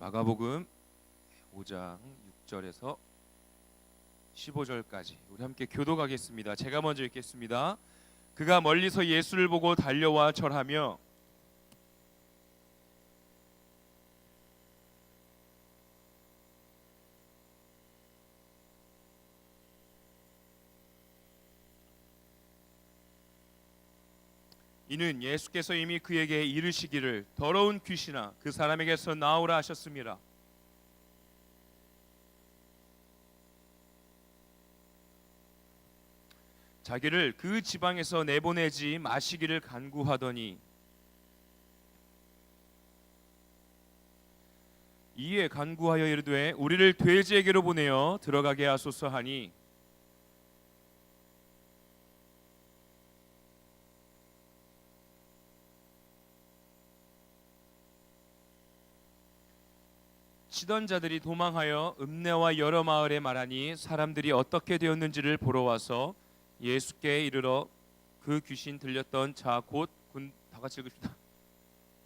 마가복음 5장 6절에서 15절까지 우리 함께 교독하겠습니다. 제가 먼저 읽겠습니다. 그가 멀리서 예수를 보고 달려와 절하며 이는 예수께서 이미 그에게 이르시기를 더러운 귀신아 그 사람에게서 나오라 하셨습니다. 자기를 그 지방에서 내보내지 마시기를 간구하더니 이에 간구하여 이르되 우리를 돼지에게로 보내어 들어가게 하소서 하니 치던 자들이 도망하여 읍내와 여러 마을에 말하니 사람들이 어떻게 되었는지를 보러 와서 예수께 이르러 그 귀신 들렸던 자 곧 다 같이 읽읍시다.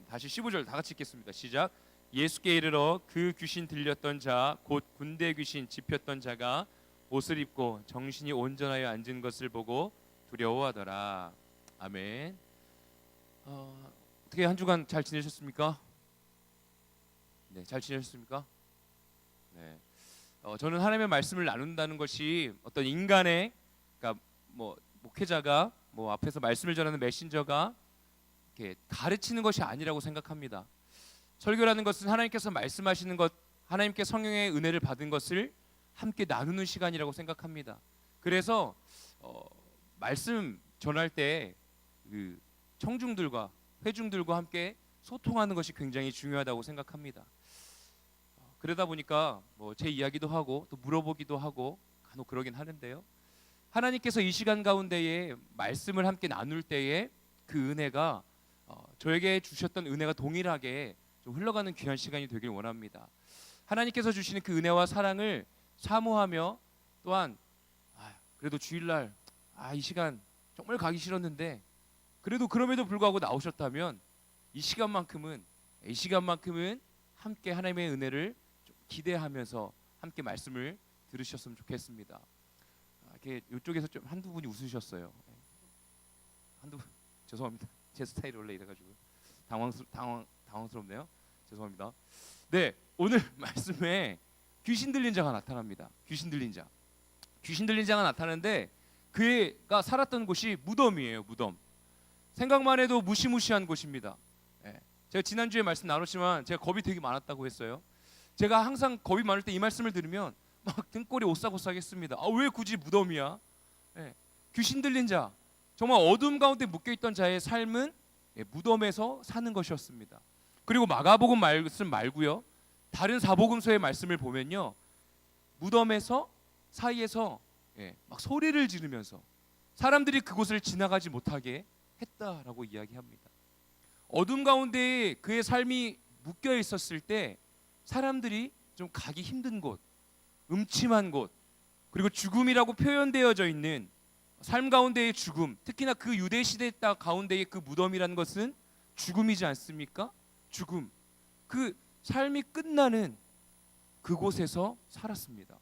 다시 15절 다 같이 읽겠습니다. 시작. 예수께 이르러 그 귀신 들렸던 자 곧 군대 귀신 집혔던 자가 옷을 입고 정신이 온전하여 앉은 것을 보고 두려워하더라. 아멘. 어떻게 한 주간 잘 지내셨습니까? 네, 잘 지내셨습니까? 네. 저는 하나님의 말씀을 나눈다는 것이 어떤 인간의, 그러니까 뭐 목회자가 뭐 앞에서 말씀을 전하는 메신저가 이렇게 가르치는 것이 아니라고 생각합니다. 설교라는 것은 하나님께서 말씀하시는 것, 하나님께 성령의 은혜를 받은 것을 함께 나누는 시간이라고 생각합니다. 그래서 말씀 전할 때 그 청중들과 회중들과 함께 소통하는 것이 굉장히 중요하다고 생각합니다. 그러다 보니까 뭐 제 이야기도 하고 또 물어보기도 하고 간혹 그러긴 하는데요. 하나님께서 이 시간 가운데에 말씀을 함께 나눌 때에 그 은혜가 저에게 주셨던 은혜가 동일하게 좀 흘러가는 귀한 시간이 되길 원합니다. 하나님께서 주시는 그 은혜와 사랑을 사모하며 또한 그래도 주일날 이 시간 정말 가기 싫었는데 그래도 그럼에도 불구하고 나오셨다면 이 시간만큼은 함께 하나님의 은혜를 좀 기대하면서 함께 말씀을 들으셨으면 좋겠습니다. 이렇게 이쪽에서 좀 한두 분이 웃으셨어요. 죄송합니다. 제 스타일이 원래 이래가지고 당황스럽네요. 죄송합니다. 네, 오늘 말씀에 귀신 들린 자가 나타납니다. 귀신 들린 자가 나타나는데 그가 살았던 곳이 무덤이에요. 무덤. 생각만 해도 무시무시한 곳입니다. 제가 지난주에 말씀 나눴지만 제가 겁이 되게 많았다고 했어요. 제가 항상 겁이 많을 때 이 말씀을 들으면 막 등골이 오싹오싹했습니다. 왜 굳이 무덤이야? 귀신 들린 자, 정말 어둠 가운데 묶여있던 자의 삶은 무덤에서 사는 것이었습니다. 그리고 마가복음 말씀 말고요, 다른 사복음서의 말씀을 보면요, 무덤에서 사이에서 막 소리를 지르면서 사람들이 그곳을 지나가지 못하게 했다라고 이야기합니다. 어둠 가운데 그의 삶이 묶여 있었을 때 사람들이 좀 가기 힘든 곳, 음침한 곳, 그리고 죽음이라고 표현되어져 있는 삶 가운데의 죽음, 특히나 그 유대 시대 가운데의 그 무덤이라는 것은 죽음이지 않습니까? 죽음, 그 삶이 끝나는 그곳에서 살았습니다.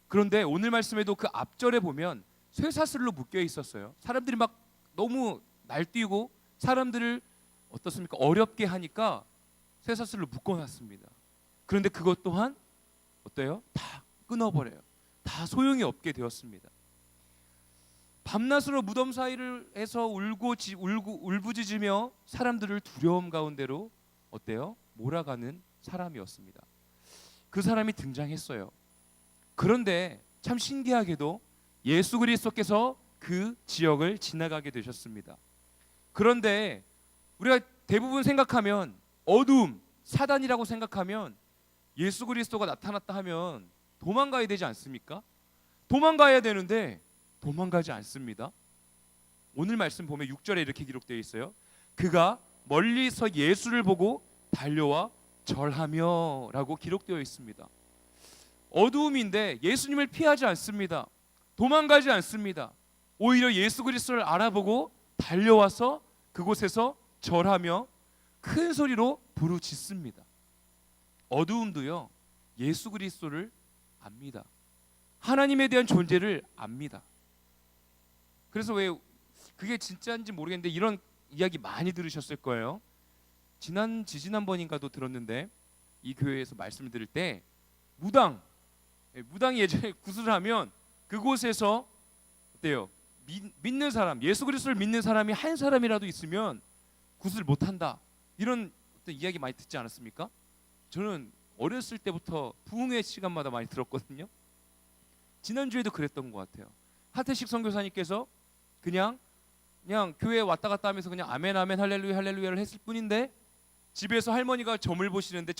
그런데 오늘 말씀에도 그 앞절에 보면 쇠사슬로 묶여 있었어요. 사람들이 막 너무 날뛰고 사람들을 어떻습니까? 어렵게 하니까 쇠사슬로 묶어놨습니다. 그런데 그것 또한 어때요? 다 끊어버려요. 다 소용이 없게 되었습니다. 밤낮으로 무덤 사이를 해서 울부짖으며 사람들을 두려움 가운데로 어때요? 몰아가는 사람이었습니다. 그 사람이 등장했어요. 그런데 참 신기하게도 예수 그리스도께서 그 지역을 지나가게 되셨습니다. 그런데 우리가 대부분 생각하면 어두움, 사단이라고 생각하면 예수 그리스도가 나타났다 하면 도망가야 되지 않습니까? 도망가야 되는데 도망가지 않습니다. 오늘 말씀 보면 6절에 이렇게 기록되어 있어요. 그가 멀리서 예수를 보고 달려와 절하며 라고 기록되어 있습니다. 어두움인데 예수님을 피하지 않습니다. 도망가지 않습니다. 오히려 예수 그리스도를 알아보고 달려와서 그곳에서 절하며 큰 소리로 부르짖습니다. 어두움도요 예수 그리스도를 압니다. 하나님에 대한 존재를 압니다. 그래서 왜 그게 진짜인지 모르겠는데 이런 이야기 많이 들으셨을 거예요. 지지난번인가도 들었는데 이 교회에서 말씀을 들을 때 무당이 예전에 구슬을 하면 그곳에서 어때요? 믿는 사람, 예수 그리스도를 믿는 사람이 한 사람이라도 있으면 구슬 못한다, 이런 어떤 이야기 많이 듣지 않았습니까? 저는 어렸을 때부터 부흥회 시간마다 많이 들었거든요. 지난주에도 그랬던 것 같아요. 하태식 선교사님께서 그냥 교회에 왔다 갔다 하면서 그냥 아멘 아멘 할렐루야 할렐루야를 했을 뿐인데 집에서 할머니가 점을 보시는데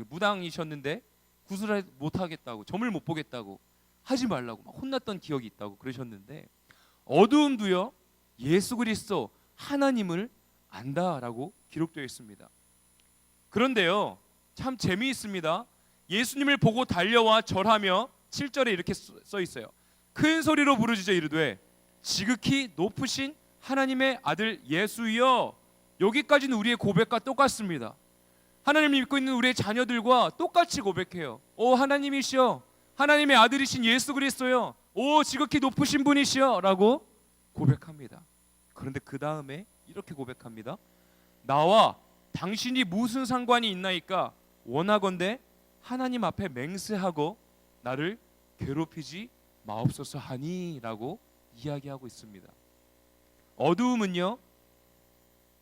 무당이셨는데 구슬을 못 하겠다고, 점을 못 보겠다고, 하지 말라고 막 혼났던 기억이 있다고 그러셨는데, 어두움도요 예수 그리스도 하나님을 안다라고 기록되어 있습니다. 그런데요 참 재미있습니다. 예수님을 보고 달려와 절하며 7절에 이렇게 써 있어요. 큰 소리로 부르짖어 이르되 지극히 높으신 하나님의 아들 예수여. 여기까지는 우리의 고백과 똑같습니다. 하나님을 믿고 있는 우리의 자녀들과 똑같이 고백해요. 오 하나님이시여, 하나님의 아들이신 예수 그리스도요, 오 지극히 높으신 분이시여 라고 고백합니다. 그런데 그 다음에 이렇게 고백합니다. 나와 당신이 무슨 상관이 있나이까? 원하건대 하나님 앞에 맹세하고 나를 괴롭히지 마옵소서 하니 라고 이야기하고 있습니다. 어두움은요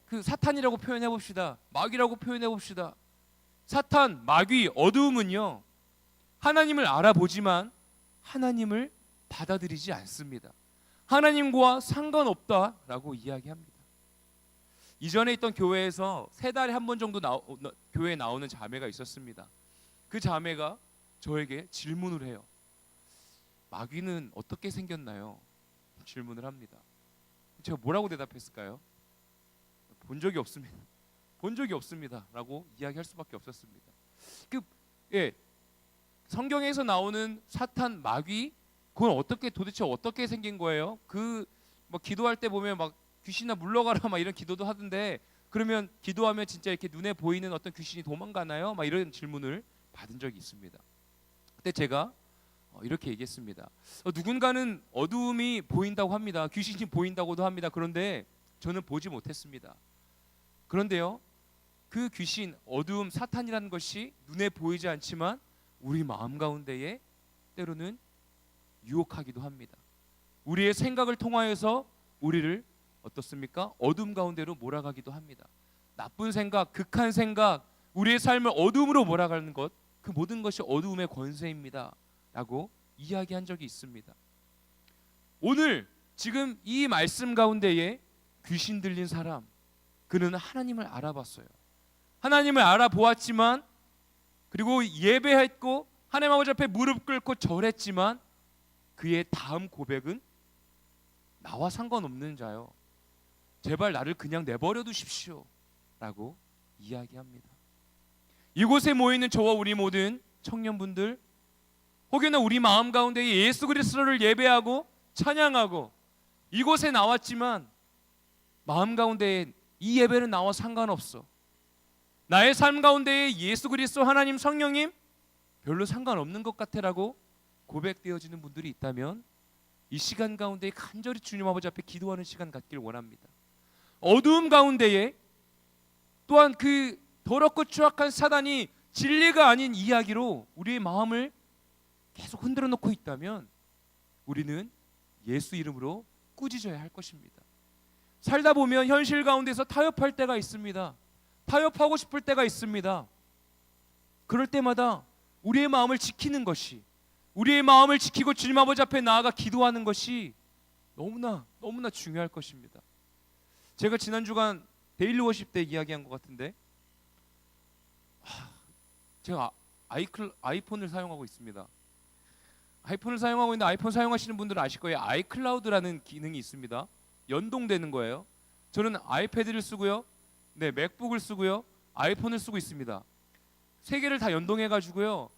그 사탄이라고 표현해 봅시다, 마귀라고 표현해 봅시다. 사탄, 마귀, 어두움은요 하나님을 알아보지만 하나님을 받아들이지 않습니다. 하나님과 상관없다라고 이야기합니다. 이전에 있던 교회에서 3달에 한 번 정도 교회에 나오는 자매가 있었습니다. 그 자매가 저에게 질문을 해요. 마귀는 어떻게 생겼나요? 질문을 합니다. 제가 뭐라고 대답했을까요? 본 적이 없습니다 라고 이야기할 수밖에 없었습니다. 성경에서 나오는 사탄, 마귀, 그건 도대체 어떻게 생긴 거예요? 기도할 때 보면 막 귀신아 물러가라 막 이런 기도도 하던데, 그러면 기도하면 진짜 이렇게 눈에 보이는 어떤 귀신이 도망가나요? 막 이런 질문을 받은 적이 있습니다. 그때 제가 이렇게 얘기했습니다. 누군가는 어두움이 보인다고 합니다. 귀신이 보인다고도 합니다. 그런데 저는 보지 못했습니다. 그런데요 그 귀신, 어두움, 사탄이라는 것이 눈에 보이지 않지만 우리 마음 가운데에 때로는 유혹하기도 합니다. 우리의 생각을 통하여서 우리를 어떻습니까? 어둠 가운데로 몰아가기도 합니다. 나쁜 생각, 극한 생각, 우리의 삶을 어둠으로 몰아가는 것, 그 모든 것이 어두움의 권세입니다 라고 이야기한 적이 있습니다. 오늘 지금 이 말씀 가운데에 귀신 들린 사람, 그는 하나님을 알아봤어요. 하나님을 알아보았지만, 그리고 예배했고 하나님 아버지 앞에 무릎 꿇고 절했지만 그의 다음 고백은 나와 상관없는 자요, 제발 나를 그냥 내버려 두십시오 라고 이야기합니다. 이곳에 모이는 저와 우리 모든 청년분들, 혹여나 우리 마음 가운데 예수 그리스도를 예배하고 찬양하고 이곳에 나왔지만 마음 가운데 이 예배는 나와 상관없어, 나의 삶 가운데 예수 그리스도 하나님 성령님 별로 상관없는 것 같아라고 고백되어지는 분들이 있다면 이 시간 가운데 간절히 주님 아버지 앞에 기도하는 시간 갖길 원합니다. 어두움 가운데에 또한 그 더럽고 추악한 사단이 진리가 아닌 이야기로 우리의 마음을 계속 흔들어 놓고 있다면 우리는 예수 이름으로 꾸짖어야 할 것입니다. 살다 보면 현실 가운데서 타협할 때가 있습니다. 타협하고 싶을 때가 있습니다. 그럴 때마다 우리의 마음을 지키는 것이, 우리의 마음을 지키고 주님 아버지 앞에 나아가 기도하는 것이 너무나 중요할 것입니다. 제가 지난 주간 데일리 워십 때 이야기한 것 같은데, 제가 아이폰을 사용하고 있습니다. 아이폰을 사용하고 있는데 아이폰 사용하시는 분들은 아실 거예요. 아이클라우드라는 기능이 있습니다. 연동되는 거예요. 저는 아이패드를 쓰고요, 맥북을 쓰고요, 아이폰을 쓰고 있습니다. 세 개를 다 연동해 가지고요,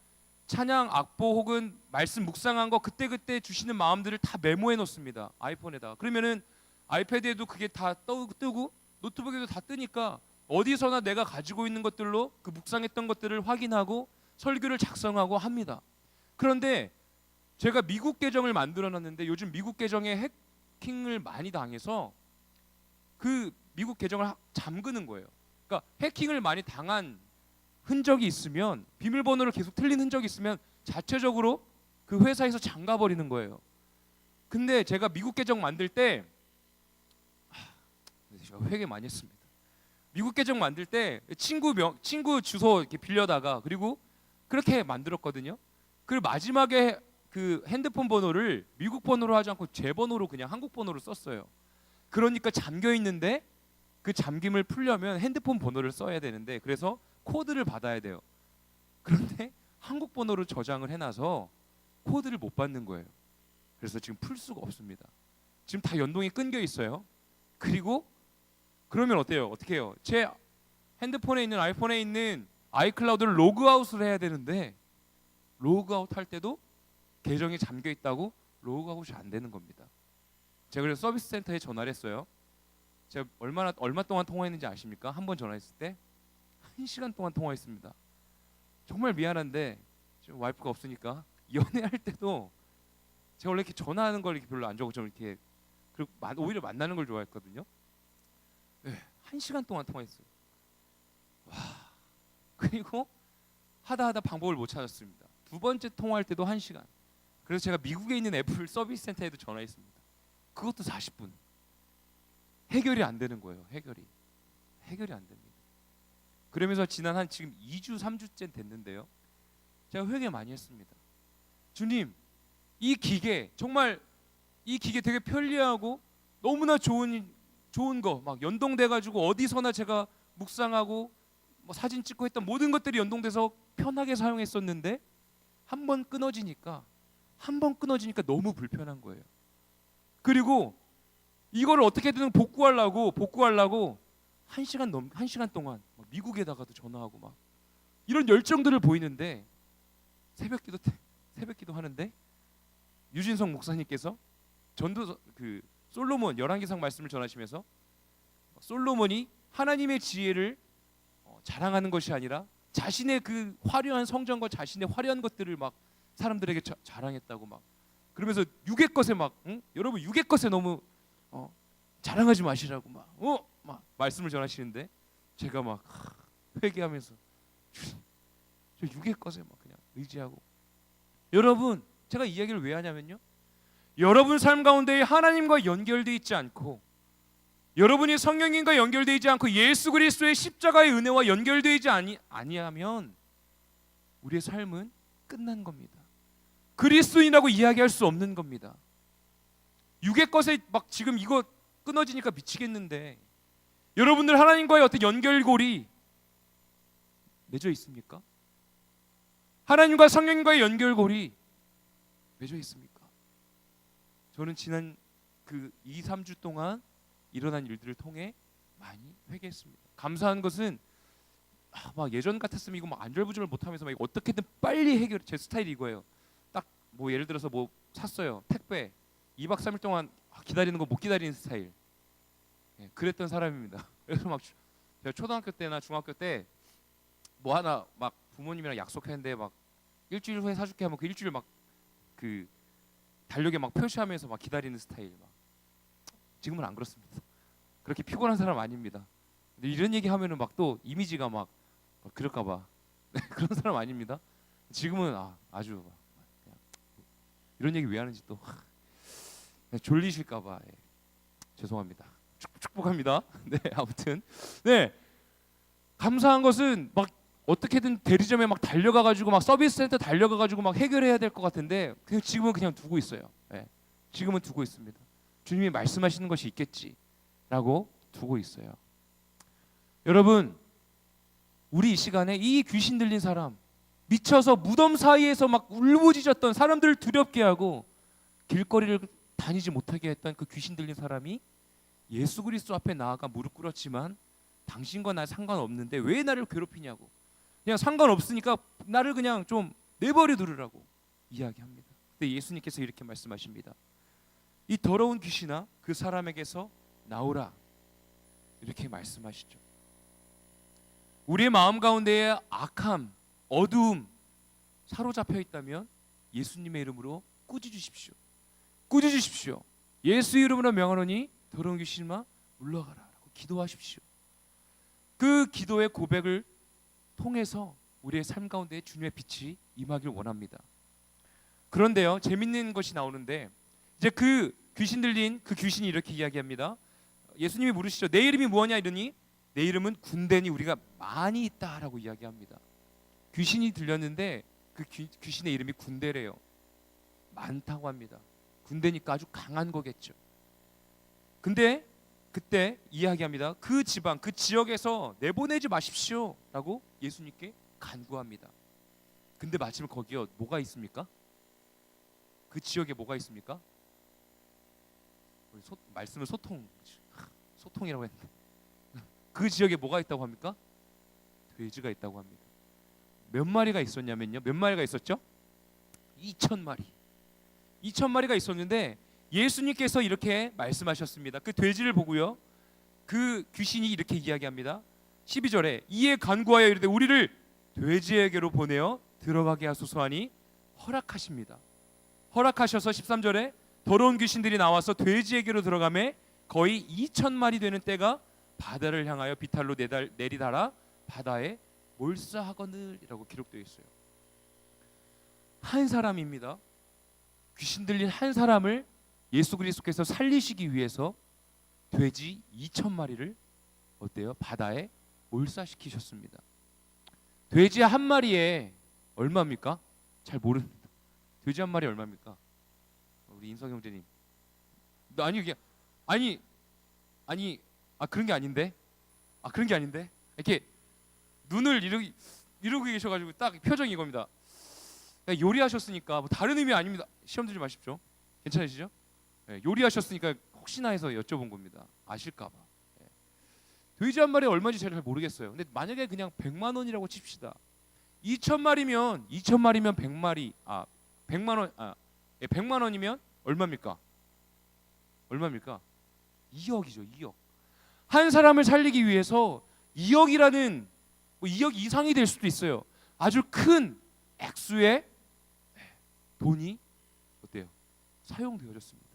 찬양, 악보 혹은 말씀 묵상한 거 그때그때 주시는 마음들을 다 메모해 놓습니다. 아이폰에다. 그러면은 아이패드에도 그게 다 뜨고 노트북에도 다 뜨니까 어디서나 내가 가지고 있는 것들로 그 묵상했던 것들을 확인하고 설교를 작성하고 합니다. 그런데 제가 미국 계정을 만들어 놨는데 요즘 미국 계정에 해킹을 많이 당해서 그 미국 계정을 잠그는 거예요. 그러니까 해킹을 많이 당한 흔적이 있으면, 비밀번호를 계속 틀린 흔적이 있으면 자체적으로 그 회사에서 잠가 버리는 거예요. 근데 제가 미국 계정 만들 때 제가 회개 많이 했습니다. 미국 계정 만들 때 친구 주소 이렇게 빌려다가 그리고 그렇게 만들었거든요. 그리고 마지막에 그 핸드폰 번호를 미국 번호로 하지 않고 제 번호로 그냥 한국 번호로 썼어요. 그러니까 잠겨 있는데 그 잠김을 풀려면 핸드폰 번호를 써야 되는데, 그래서 코드를 받아야 돼요. 그런데 한국 번호로 저장을 해놔서 코드를 못 받는 거예요. 그래서 지금 풀 수가 없습니다. 지금 다 연동이 끊겨 있어요. 그리고 그러면 어때요? 어떻게 해요? 제 핸드폰에 있는, 아이폰에 있는 아이클라우드를 로그아웃을 해야 되는데 로그아웃 할 때도 계정이 잠겨 있다고 로그아웃이 안 되는 겁니다. 제가 그래서 서비스 센터에 전화를 했어요. 제가 얼마 동안 통화했는지 아십니까? 한 번 전화했을 때 1시간 동안 통화했습니다. 정말 미안한데 지금 와이프가 없으니까 연애할 때도 제가 원래 이렇게 전화하는 걸 이렇게 별로 안 좋아하고 좀 이렇게, 그리고 오히려 만나는 걸 좋아했거든요. 네, 1시간 동안 통화했어요. 와. 그리고 하다 방법을 못 찾았습니다. 두 번째 통화할 때도 1시간. 그래서 제가 미국에 있는 애플 서비스 센터에도 전화했습니다. 그것도 40분. 해결이 안 되는 거예요. 해결이 안 됩니다. 그러면서 지난 한 지금 2주 3주째 됐는데요. 제가 회개 많이 했습니다. 주님, 이 기계 정말, 이 기계 되게 편리하고 너무나 좋은 거 막 연동돼 가지고 어디서나 제가 묵상하고 뭐 사진 찍고 했던 모든 것들이 연동돼서 편하게 사용했었는데 한 번 끊어지니까 너무 불편한 거예요. 그리고 이거를 어떻게든 복구하려고 1시간 동안 미국에다가도 전화하고 막 이런 열정들을 보이는데, 새벽기도 하는데 유진성 목사님께서 전도 그 솔로몬 열왕기상 말씀을 전하시면서 솔로몬이 하나님의 지혜를 자랑하는 것이 아니라 자신의 그 화려한 성전과 자신의 화려한 것들을 막 사람들에게 자랑했다고 막 그러면서 육의 것에 막 여러분 육의 것에 너무 자랑하지 마시라고 막 말씀을 전하시는데 제가 막 회개하면서 저 육의 것에 막 그냥 의지하고. 여러분, 제가 이 이야기를 왜 하냐면요, 여러분 삶 가운데 하나님과 연결되어 있지 않고 여러분이 성령님과 연결되어 있지 않고 예수 그리스도의 십자가의 은혜와 연결되지 아니하면 우리의 삶은 끝난 겁니다. 그리스도인이라고 이야기할 수 없는 겁니다. 육의 것에 막 지금 이거 끊어지니까 미치겠는데 여러분들 하나님과의 어떤 연결고리 맺어 있습니까? 하나님과 성령님과의 연결고리 맺어 있습니까? 저는 지난 그 2, 3주 동안 일어난 일들을 통해 많이 회개했습니다. 감사한 것은 막 예전 같았으면 이거 막 안절부절을 못하면서 막 어떻게든 빨리 해결, 제 스타일이 이거예요. 딱 뭐 예를 들어서 뭐 샀어요, 택배 2박 3일 동안 기다리는 거 못 기다리는 스타일. 그랬던 사람입니다. 그래서 막 제가 초등학교 때나 중학교 때 뭐 하나 막 부모님이랑 약속했는데 막 일주일 후에 사줄게 하면 그 일주일 막 그 달력에 막 표시하면서 막 기다리는 스타일. 막 지금은 안 그렇습니다. 그렇게 피곤한 사람 아닙니다. 근데 이런 얘기 하면은 막 또 이미지가 막 그럴까봐 그런 사람 아닙니다. 지금은 아주 막 그냥 이런 얘기 왜 하는지 또 졸리실까봐 죄송합니다. 축복합니다. 네, 아무튼 네, 감사한 것은 막 어떻게든 대리점에 막 달려가가지고 막 서비스 센터 달려가가지고 막 해결해야 될 것 같은데 지금은 그냥 두고 있어요. 네, 지금은 두고 있습니다. 주님이 말씀하시는 것이 있겠지라고 두고 있어요. 여러분, 우리 이 시간에 이 귀신 들린 사람, 미쳐서 무덤 사이에서 막 울부짖었던 사람들을 두렵게 하고 길거리를 다니지 못하게 했던 그 귀신 들린 사람이 예수 그리스도 앞에 나아가 무릎 꿇었지만 당신과 나 상관없는데 왜 나를 괴롭히냐고, 그냥 상관없으니까 나를 그냥 좀 내버려 두르라고 이야기합니다. 근데 예수님께서 이렇게 말씀하십니다. 이 더러운 귀신아 그 사람에게서 나오라, 이렇게 말씀하시죠. 우리의 마음 가운데에 악함, 어두움 사로잡혀 있다면 예수님의 이름으로 꾸짖으십시오. 꾸짖으십시오. 예수 이름으로 명하노니 더러운 귀신아 물러가라라고 기도하십시오. 그 기도의 고백을 통해서 우리의 삶 가운데 주님의 빛이 임하길 원합니다. 그런데요, 재밌는 것이 나오는데 이제 그 귀신 들린 그 귀신이 이렇게 이야기합니다. 예수님이 물으시죠. 내 이름이 무엇냐 이러니 내 이름은 군대니 우리가 많이 있다라고 이야기합니다. 귀신이 들렸는데 그 귀신의 이름이 군대래요. 많다고 합니다. 군대니까 아주 강한 거겠죠. 근데 그때 이야기합니다. 그 지방, 그 지역에서 내보내지 마십시오 라고 예수님께 간구합니다. 근데 마침 거기에 뭐가 있습니까? 그 지역에 뭐가 있습니까? 말씀은 소통이라고 했는데 그 지역에 뭐가 있다고 합니까? 돼지가 있다고 합니다. 몇 마리가 있었냐면요, 몇 마리가 있었죠? 2,000마리. 2,000마리가 있었는데 예수님께서 이렇게 말씀하셨습니다. 그 돼지를 보고요, 그 귀신이 이렇게 이야기합니다. 12절에 이에 간구하여 이르되 우리를 돼지에게로 보내어 들어가게 하소서 하니 허락하십니다. 허락하셔서 13절에 더러운 귀신들이 나와서 돼지에게로 들어가매 거의 2,000마리 되는 떼가 바다를 향하여 비탈로 내리달아 바다에 몰사하거늘이라고 기록되어 있어요. 한 사람입니다. 귀신 들린 한 사람을 예수 그리스도께서 살리시기 위해서 돼지 2,000마리를 어때요? 바다에 몰사시키셨습니다. 돼지 한 마리에 얼마입니까? 잘 모릅니다. 돼지 한 마리 얼마입니까? 우리 인성 형제님. 아니 그런 게 아닌데. 그런 게 아닌데. 이렇게 눈을 이러고 계셔가지고 딱 표정이 이겁니다. 요리하셨으니까 뭐 다른 의미 아닙니다. 시험 들지 마십시오. 괜찮으시죠? 네, 요리하셨으니까 혹시나 해서 여쭤본 겁니다. 아실까봐. 네. 돼지 한 마리 얼마인지 잘 모르겠어요. 근데 만약에 그냥 100만 원이라고 칩시다. 2,000마리면 100마리 100만 원 100만 원이면 얼마입니까? 2억이죠. 2억. 한 사람을 살리기 위해서 2억이라는 2억 이상이 될 수도 있어요. 아주 큰 액수의 돈이 어때요? 사용되어졌습니다.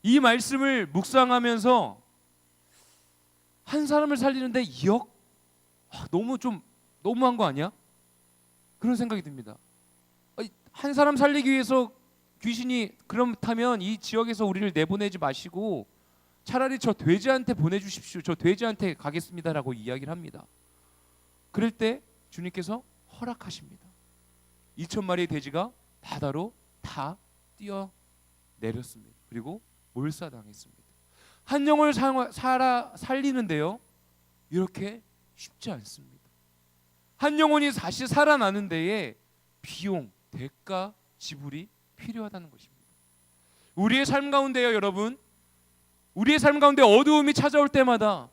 이 말씀을 묵상하면서 한 사람을 살리는데 2억? 너무한 거 아니야? 그런 생각이 듭니다. 한 사람 살리기 위해서 귀신이 그렇다면 이 지역에서 우리를 내보내지 마시고 차라리 저 돼지한테 보내주십시오. 저 돼지한테 가겠습니다라고 이야기를 합니다. 그럴 때 주님께서 허락하십니다. 2,000마리의 돼지가 바다로 다 뛰어내렸습니다. 그리고 몰사당했습니다. 한 영혼을 살리는데요, 이렇게 쉽지 않습니다. 한 영혼이 다시 살아나는 데에 비용, 대가 지불이 필요하다는 것입니다. 우리의 삶 가운데요, 여러분, 우리의 삶 가운데 어두움이 찾아올 때마다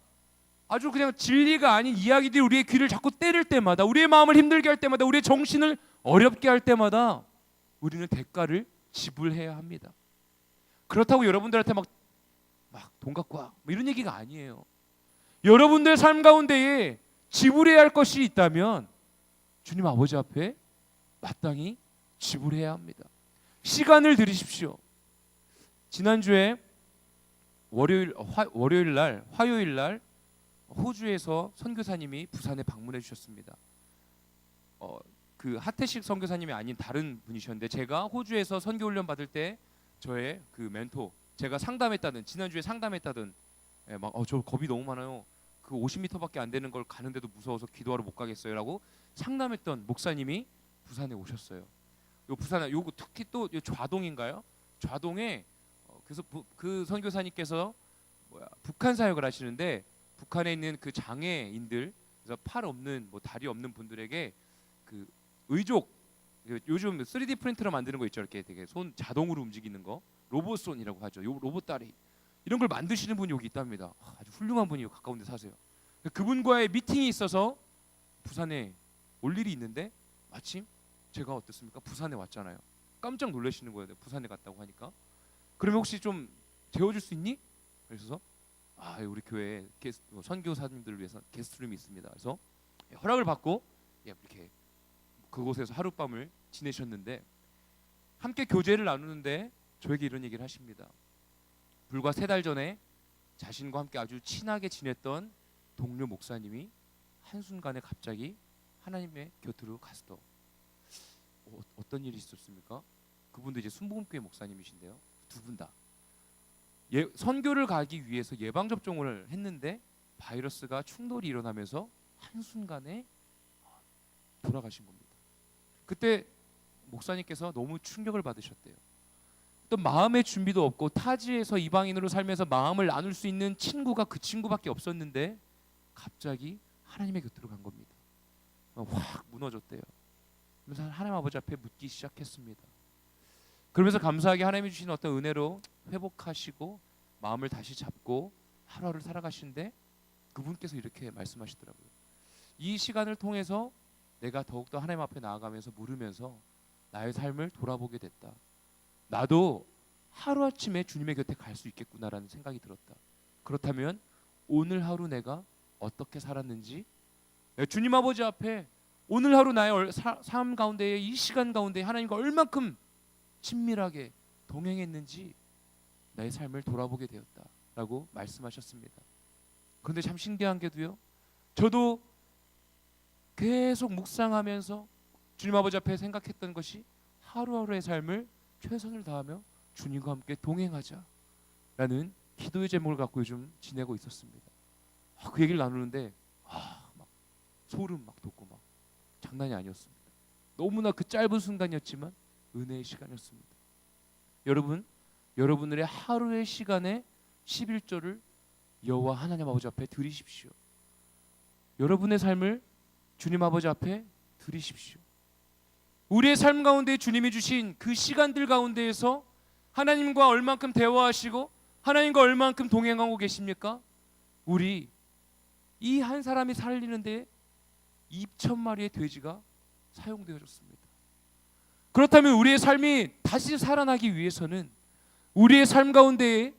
아주 그냥 진리가 아닌 이야기들이 우리의 귀를 자꾸 때릴 때마다, 우리의 마음을 힘들게 할 때마다, 우리의 정신을 어렵게 할 때마다 우리는 대가를 지불해야 합니다. 그렇다고 여러분들한테 막 돈 갖고 와 뭐 이런 얘기가 아니에요. 여러분들 삶 가운데에 지불해야 할 것이 있다면 주님 아버지 앞에 마땅히 지불해야 합니다. 시간을 들이십시오. 지난주에 화요일 날 호주에서 선교사님이 부산에 방문해 주셨습니다. 그 하태식 선교사님이 아닌 다른 분이셨는데, 제가 호주에서 선교 훈련 받을 때 저의 그 멘토, 제가 지난주에 상담했다던 저 겁이 너무 많아요. 그 50m밖에 안 되는 걸 가는데도 무서워서 기도하러 못 가겠어요라고 상담했던 목사님이 부산에 오셨어요. 부산에 요거 특히 또 좌동인가요? 좌동에 그래서 그 선교사님께서 북한 사역을 하시는데, 북한에 있는 그 장애인들, 그래서 팔 없는 다리 없는 분들에게 그 의족, 요즘 3D 프린터로 만드는 거 있죠. 이렇게 되게 손 자동으로 움직이는 거, 로봇손이라고 하죠. 요 로봇 다리, 이런 걸 만드시는 분이 여기 있답니다. 아주 훌륭한 분이요. 가까운 데 사세요. 그분과의 미팅이 있어서 부산에 올 일이 있는데, 마침 제가 어떻습니까? 부산에 왔잖아요. 깜짝 놀라시는 거예요. 부산에 갔다고 하니까. 그러면 혹시 좀 재워줄 수 있니? 그래서 우리 교회 선교사님들을 위해서 게스트룸이 있습니다. 그래서 허락을 받고 이렇게 그곳에서 하룻밤을 지내셨는데 함께 교제를 나누는데 저에게 이런 얘기를 하십니다. 불과 3달 전에 자신과 함께 아주 친하게 지냈던 동료 목사님이 한순간에 갑자기 하나님의 곁으로 갔어. 어떤 일이 있었습니까? 그분도 이제 순복음교회 목사님이신데요. 두 분 다 선교를 가기 위해서 예방 접종을 했는데 바이러스가 충돌이 일어나면서 한순간에 돌아가신 겁니다. 그때 목사님께서 너무 충격을 받으셨대요. 또 마음의 준비도 없고 타지에서 이방인으로 살면서 마음을 나눌 수 있는 친구가 그 친구밖에 없었는데 갑자기 하나님의 곁으로 간 겁니다. 확 무너졌대요. 그래서 하나님 아버지 앞에 묻기 시작했습니다. 그러면서 감사하게 하나님이 주신 어떤 은혜로 회복하시고 마음을 다시 잡고 하루하루 살아가시는데 그분께서 이렇게 말씀하시더라고요. 이 시간을 통해서 내가 더욱더 하나님 앞에 나아가면서 물으면서 나의 삶을 돌아보게 됐다. 나도 하루아침에 주님의 곁에 갈 수 있겠구나라는 생각이 들었다. 그렇다면 오늘 하루 내가 어떻게 살았는지, 내가 주님 아버지 앞에 오늘 하루 나의 삶 가운데에 이 시간 가운데 하나님과 얼만큼 친밀하게 동행했는지 나의 삶을 돌아보게 되었다라고 말씀하셨습니다. 그런데 참 신기한 게도요, 저도 계속 묵상하면서 주님 아버지 앞에 생각했던 것이 하루하루의 삶을 최선을 다하며 주님과 함께 동행하자라는 기도의 제목을 갖고 요즘 지내고 있었습니다. 그 얘기를 나누는데 막 소름 막 돋고 막 장난이 아니었습니다. 너무나 그 짧은 순간이었지만 은혜의 시간이었습니다. 여러분, 여러분들의 하루의 시간에 11조를 여호와 하나님 아버지 앞에 드리십시오. 여러분의 삶을 주님 아버지 앞에 드리십시오. 우리의 삶 가운데 주님이 주신 그 시간들 가운데에서 하나님과 얼만큼 대화하시고 하나님과 얼만큼 동행하고 계십니까? 우리 이 한 사람이 살리는데 2,000마리의 돼지가 사용되어졌습니다. 그렇다면 우리의 삶이 다시 살아나기 위해서는 우리의 삶 가운데에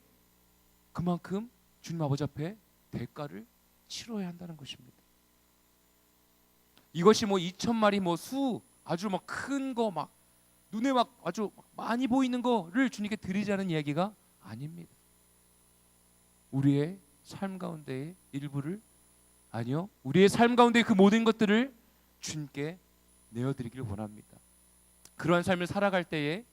그만큼 주님 아버지 앞에 대가를 치러야 한다는 것입니다. 이것이 2,000마리 수 아주 큰 거 눈에 아주 많이 보이는 거를 주님께 드리자는 이야기가 아닙니다. 우리의 삶 가운데의 일부를, 아니요, 우리의 삶 가운데 그 모든 것들을 주님께 내어드리기를 원합니다. 그러한 삶을 살아갈 때에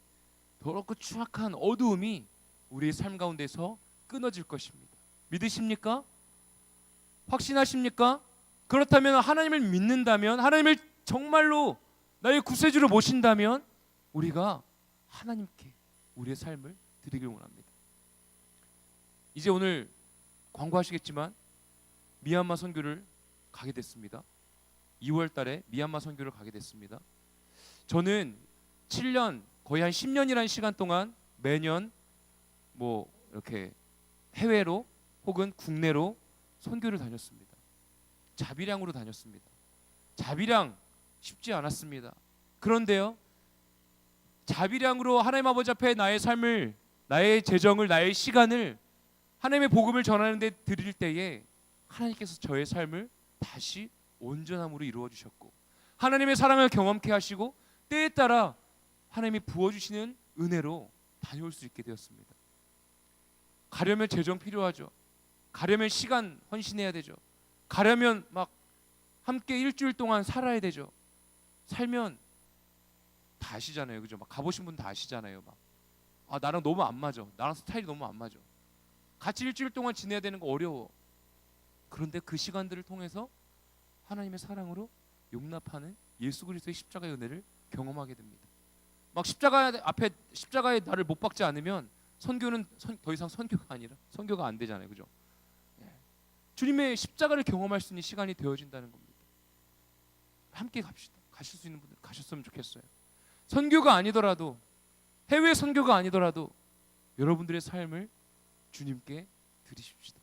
더럽고 추악한 어두움이 우리의 삶 가운데서 끊어질 것입니다. 믿으십니까? 확신하십니까? 그렇다면 하나님을 믿는다면, 하나님을 정말로 나의 구세주로 모신다면 우리가 하나님께 우리의 삶을 드리길 원합니다. 이제 오늘 광고하시겠지만 미얀마 선교를 가게 됐습니다. 2월 달에 미얀마 선교를 가게 됐습니다. 저는 7년, 거의 한 10년이라는 시간 동안 매년 이렇게 해외로 혹은 국내로 선교를 다녔습니다. 자비량으로 다녔습니다. 자비량 쉽지 않았습니다. 그런데요, 자비량으로 하나님 아버지 앞에 나의 삶을, 나의 재정을, 나의 시간을 하나님의 복음을 전하는 데 드릴 때에 하나님께서 저의 삶을 다시 온전함으로 이루어 주셨고 하나님의 사랑을 경험케 하시고 때에 따라 하나님이 부어주시는 은혜로 다녀올 수 있게 되었습니다. 가려면 재정 필요하죠. 가려면 시간 헌신해야 되죠. 가려면 함께 일주일 동안 살아야 되죠. 살면 다 아시잖아요, 그죠? 가보신 분 다 아시잖아요. 나랑 너무 안 맞아. 나랑 스타일이 너무 안 맞아. 같이 일주일 동안 지내야 되는 거 어려워. 그런데 그 시간들을 통해서 하나님의 사랑으로 용납하는 예수 그리스도의 십자가의 은혜를 경험하게 됩니다. 십자가 앞에 십자가의 나를 못 박지 않으면 선교는 더 이상 선교가 안 되잖아요, 그죠? 주님의 십자가를 경험할 수 있는 시간이 되어진다는 겁니다. 함께 갑시다. 가실 수 있는 분들 가셨으면 좋겠어요. 선교가 아니더라도, 해외 선교가 아니더라도 여러분들의 삶을 주님께 드리십시다.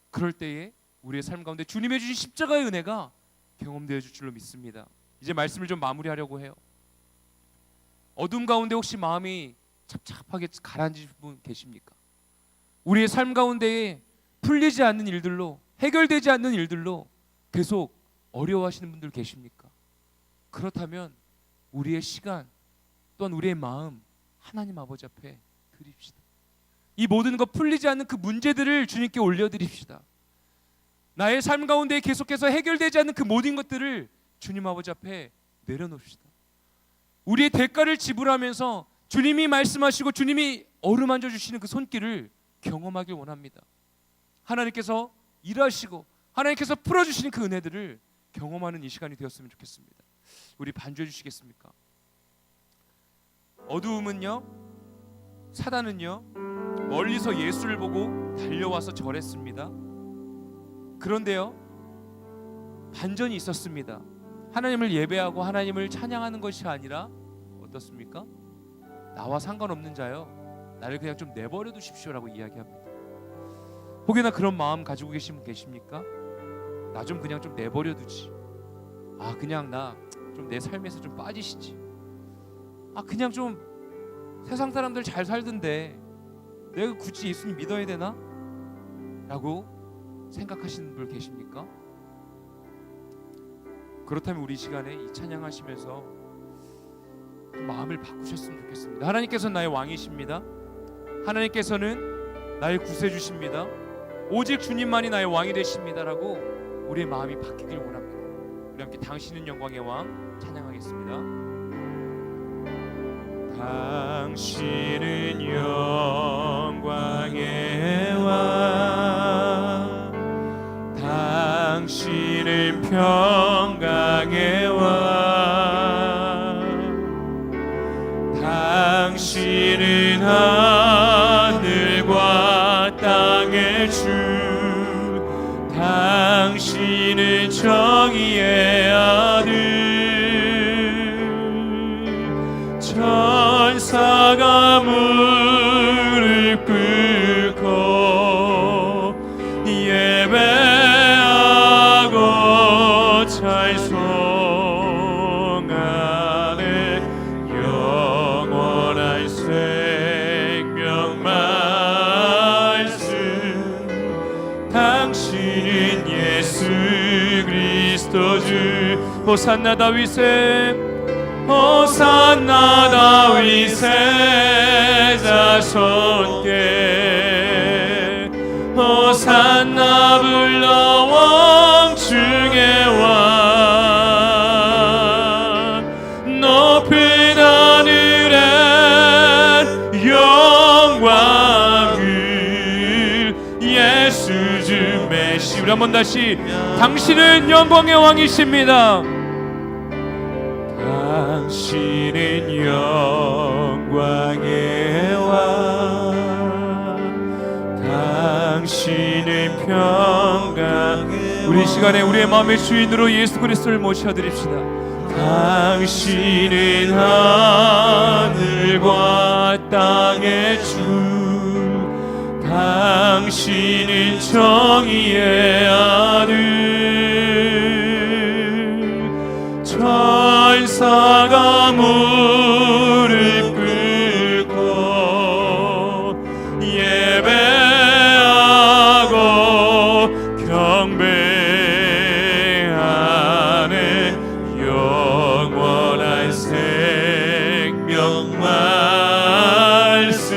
그럴 때에 우리의 삶 가운데 주님의 주신 십자가의 은혜가 경험되어 줄 줄로 믿습니다. 이제 말씀을 좀 마무리하려고 해요. 어둠 가운데 혹시 마음이 찹찹하게 가라앉으신 분 계십니까? 우리의 삶 가운데에 풀리지 않는 일들로, 해결되지 않는 일들로 계속 어려워하시는 분들 계십니까? 그렇다면 우리의 시간 또한 우리의 마음 하나님 아버지 앞에 드립시다. 이 모든 것 풀리지 않는 그 문제들을 주님께 올려드립시다. 나의 삶 가운데 계속해서 해결되지 않는 그 모든 것들을 주님 아버지 앞에 내려놓읍시다. 우리의 대가를 지불하면서 주님이 말씀하시고 주님이 어루만져 주시는 그 손길을 경험하길 원합니다. 하나님께서 일하시고 하나님께서 풀어주시는 그 은혜들을 경험하는 이 시간이 되었으면 좋겠습니다. 우리 반주해 주시겠습니까? 어두움은요, 사단은요, 멀리서 예수를 보고 달려와서 절했습니다. 그런데요, 반전이 있었습니다. 하나님을 예배하고 하나님을 찬양하는 것이 아니라 어떻습니까? 나와 상관없는 자요, 나를 그냥 좀 내버려 두십시오라고 이야기합니다. 혹여나 그런 마음 가지고 계신 분 계십니까? 나 좀 그냥 좀 내버려 두지. 그냥 나 좀 내 삶에서 좀 빠지시지. 그냥 좀 세상 사람들 잘 살던데 내가 굳이 예수님 믿어야 되나? 라고 생각하시는 분 계십니까? 그렇다면 우리 시간에 이 찬양하시면서 마음을 바꾸셨으면 좋겠습니다. 하나님께서는 나의 왕이십니다. 하나님께서는 나의 구세주십니다. 오직 주님만이 나의 왕이 되십니다라고 우리의 마음이 바뀌길 원합니다. 우리 함께 당신은 영광의 왕 찬양하겠습니다. 당신은 영광의 왕, 당신은 평강의 왕, 당신은 하늘과 땅의 주, 당신은 정의의 아들, 천사가 무릎 꿇고 예배하고 찬송하네. 영원한 생명 말씀, 당신은 예수 그리스도 주. 호산나 다윗의, 호산나 다윗의 자손께, 호산나 불러 왕 중의 왕, 높은 하늘에 영광을 예수 주 메시. 우리 한번 다시, 당신은 영광의 왕이십니다. 당신은 영광의 왕, 당신은 평강의 왕. 우리 시간에 우리의 마음의 주인으로 예수 그리스도를 모셔드립시다. 당신은 하늘과 땅의 주, 당신은 정의의 아들, 천사가 무릎 꿇고 예배하고 경배하네. 영원한 생명 말씀,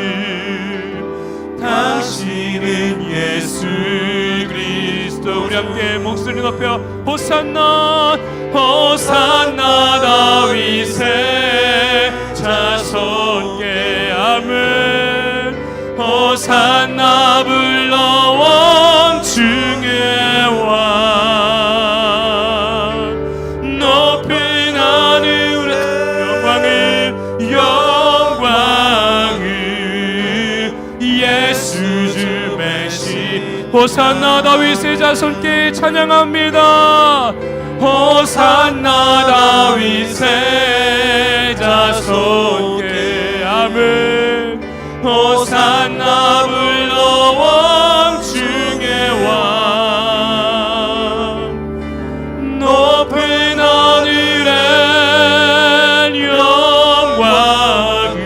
당신은 예수 그리스도. 우리 함께 목소리 높여 호산나, 호산나 다윗의 자손께. 아멘. 호산나 불러 왕 중의 왕, 높은 하늘의 영광을 예수 주 메시. 호산나 다윗의 자손께 찬양합니다. 호산나 다윗의 자손께. 아멘. 호산나 불러 왕 중의 왕, 높은 하늘에 영광을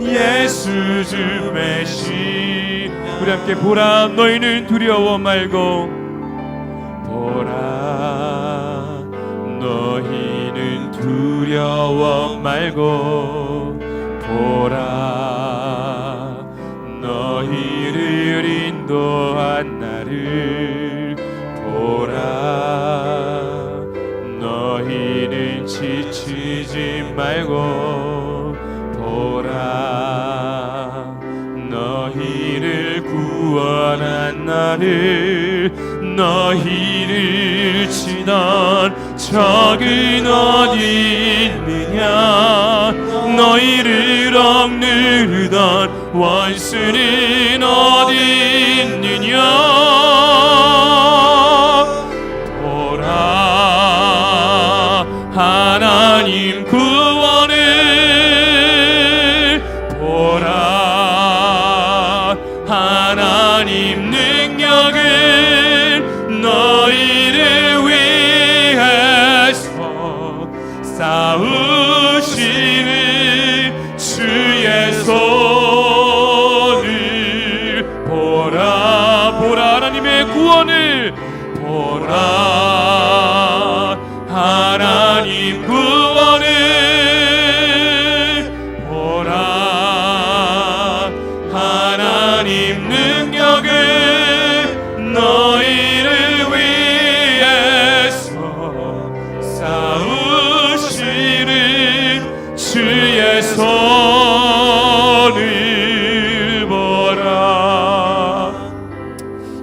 예수 주 메시. 우리 함께 함께 보라 너희는 두려워 말고 보라 너희는 두려워 말고 보라 너희를 인도한 나를 보라 너희는 지치지 말고 보라 너희를 구원한 나를 너희를 치던 적은 어디 있느냐 너희를 억누르던 원수는 어디 있느냐 보라 하나님 구원을 보라 하나님 능력을 너희를 위해서 싸우시는 주의 손을 보라 보라 하나님의 구원을 보라 하나님 구원을 보라 하나님 능력을 너희를 위해서 싸우시는 주의 손을 보라.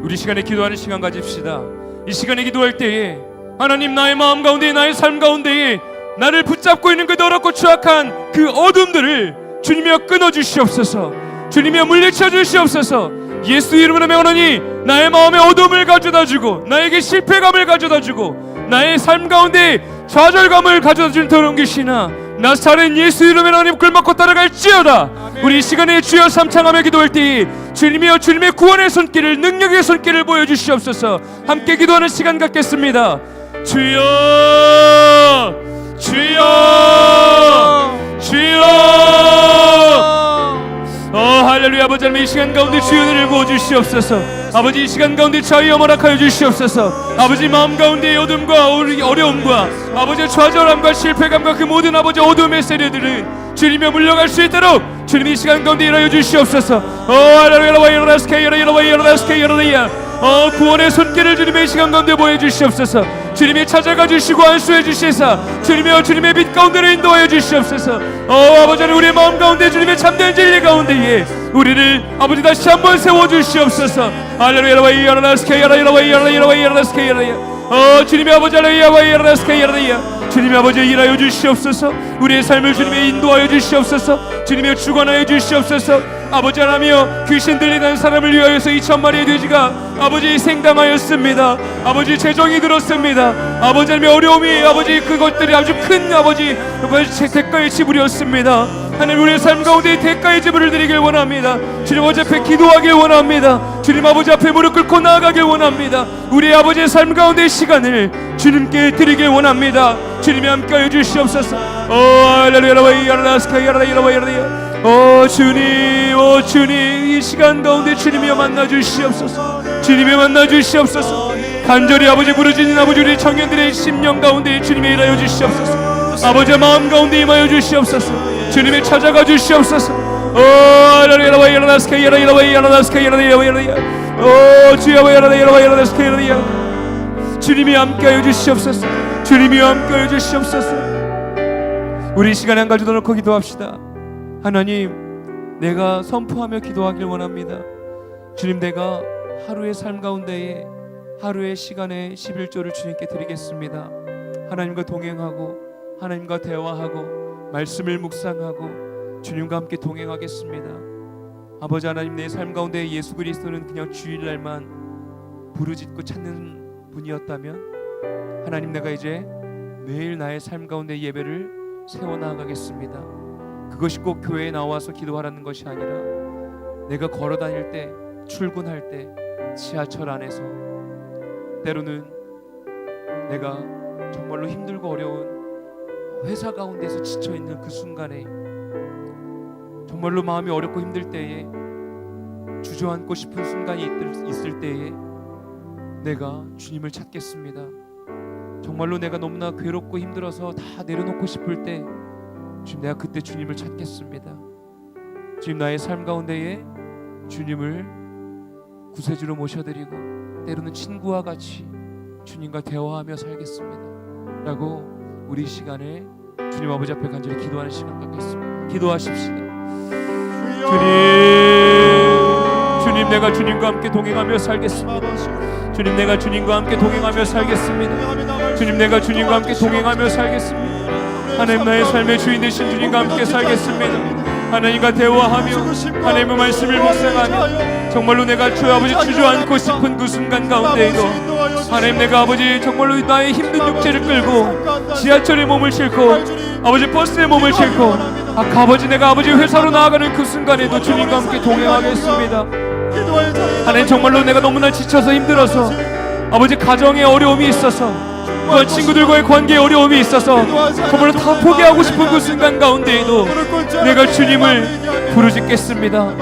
우리 시간에 기도하는 시간 가집시다. 이 시간에 기도할 때에 하나님 나의 마음 가운데 나의 삶 가운데에 나를 붙잡고 있는 그 더럽고 추악한 그 어둠들을 주님이여 끊어주시옵소서. 주님이여 물리쳐 주시옵소서. 예수 이름으로 명하노니 나의 마음에 어둠을 가져다주고 나에게 실패감을 가져다주고 나의 삶 가운데 좌절감을 가져다준 더러운 귀신아 나사렛 예수 이름으로 하나님 굴먹고 따라갈지어다. 우리 이 시간에 주여 삼창하며 기도할 때에 주님이여 주님의 구원의 손길을 능력의 손길을 보여주시옵소서. 함께 기도하는 시간 갖겠습니다. 주여 주여 주여 할렐루야. 아버지 하나님 이 시간 가운데 주여를 부어주시옵소서. 아버지 이 시간 가운데 자유 허락하여 주시옵소서. 아버지 마음 가운데 어둠과 어려움과 아버지 좌절함과 실패감과 그 모든 아버지 어둠의 세력들은 주님이 물려갈 수 있도록 주님 이 시간 가운데 일하여 주시옵소서. 할렐루야. 구원의 손길을 주님의 시간 가운데 보여주시옵소서. 주님이 찾아가 주시고 안수해 주시사 주님이여 주님의 빛 가운데로 인도하여 주시옵소서. 아버지 하나님 우리의 마음 가운데 주님의 참된 진리 가운데에 우리를 아버지 다시 한번 세워주시옵소서. 할렐루야. 주님의 아버지 할렐루야. 주님의 아버지 일하여 주시옵소서. 우리의 삶을 주님의 인도하여 주시옵소서. 주님의 주관하여 주시옵소서. 아버지 하나님이여 귀신 들리는 사람을 위하여서 2000마리의 돼지가 아버지 생당하였습니다. 아버지 재정이 들었습니다. 아버지 하나님의 어려움이 아버지 그것들이 아주 큰 아버지 대가의 지불이었습니다. 하나님 우리의 삶 가운데 대가의 지불을 드리길 원합니다. 주님 아버지 앞에 기도하길 원합니다. 주님 아버지 앞에 무릎 꿇고 나아가길 원합니다. 우리의 아버지의 삶 가운데의 시간을 주님께 드리길 원합니다. 주님이 함께하여 주시옵소서. 주님 이 시간 가운데 주님이여 만나 주시옵소서. 주님이 만나 주시옵소서. 간절히 아버지 부르짖는 아버지 우리 청년들의 심령 가운데 주님이 일하여 주시옵소서. 아버지의 마음 가운데 임하여 주시옵소서. 주님이 찾아가 주시옵소서. 주님이 함께하여 주시옵소서. 주님이 함께하여 주시옵소서. 우리 시간에 한 가지 더 놓고 기도합시다. 하나님 내가 선포하며 기도하길 원합니다. 주님 내가 하루의 삶 가운데에 하루의 시간에 11조를 주님께 드리겠습니다. 하나님과 동행하고 하나님과 대화하고 말씀을 묵상하고 주님과 함께 동행하겠습니다. 아버지 하나님 내 삶 가운데 예수 그리스도는 그냥 주일날만 부르짖고 찾는 분이었다면 하나님 내가 이제 매일 나의 삶 가운데 예배를 세워나가겠습니다. 그것이 꼭 교회에 나와서 기도하라는 것이 아니라 내가 걸어다닐 때 출근할 때 지하철 안에서 때로는 내가 정말로 힘들고 어려운 회사 가운데서 지쳐있는 그 순간에 정말로 마음이 어렵고 힘들 때에 주저앉고 싶은 순간이 있을 때에 내가 주님을 찾겠습니다. 정말로 내가 너무나 괴롭고 힘들어서 다 내려놓고 싶을 때 주님, 내가 그때 주님을 찾겠습니다. 주님, 나의 삶 가운데에 주님을 구세주로 모셔드리고 때로는 친구와 같이 주님과 대화하며 살겠습니다 라고 우리 이 시간에 주님 아버지 앞에 간절히 기도하는 시간 갖겠습니다. 기도하십시다. 주님, 내가 주님과 함께 동행하며 살겠습니다. 주님, 내가 주님과 함께 동행하며 살겠습니다. 주님, 내가 주님과 함께 동행하며 살겠습니다. 하나님, 나의 삶의 주인 되신 주님과 함께 살겠습니다. 하나님과 대화하며 하나님의 말씀을 묵상하며 정말로 내가 주 아버지 주저앉고 싶은 그 순간 가운데에도 하나님, 내가 아버지 정말로 나의 힘든 육체를 끌고 지하철에 몸을 싣고 아버지 버스에 몸을 싣고 아버지 내가 아버지 회사로 나아가는 그 순간에도 주님과 함께 동행하겠습니다. 하나님, 정말로 내가 너무나 지쳐서 힘들어서 아버지 가정에 어려움이 있어서 또한 친구들과의 관계에 어려움이 있어서 정말로 다 포기하고 싶은 그 순간 가운데에도 내가 주님을 부르짖겠습니다.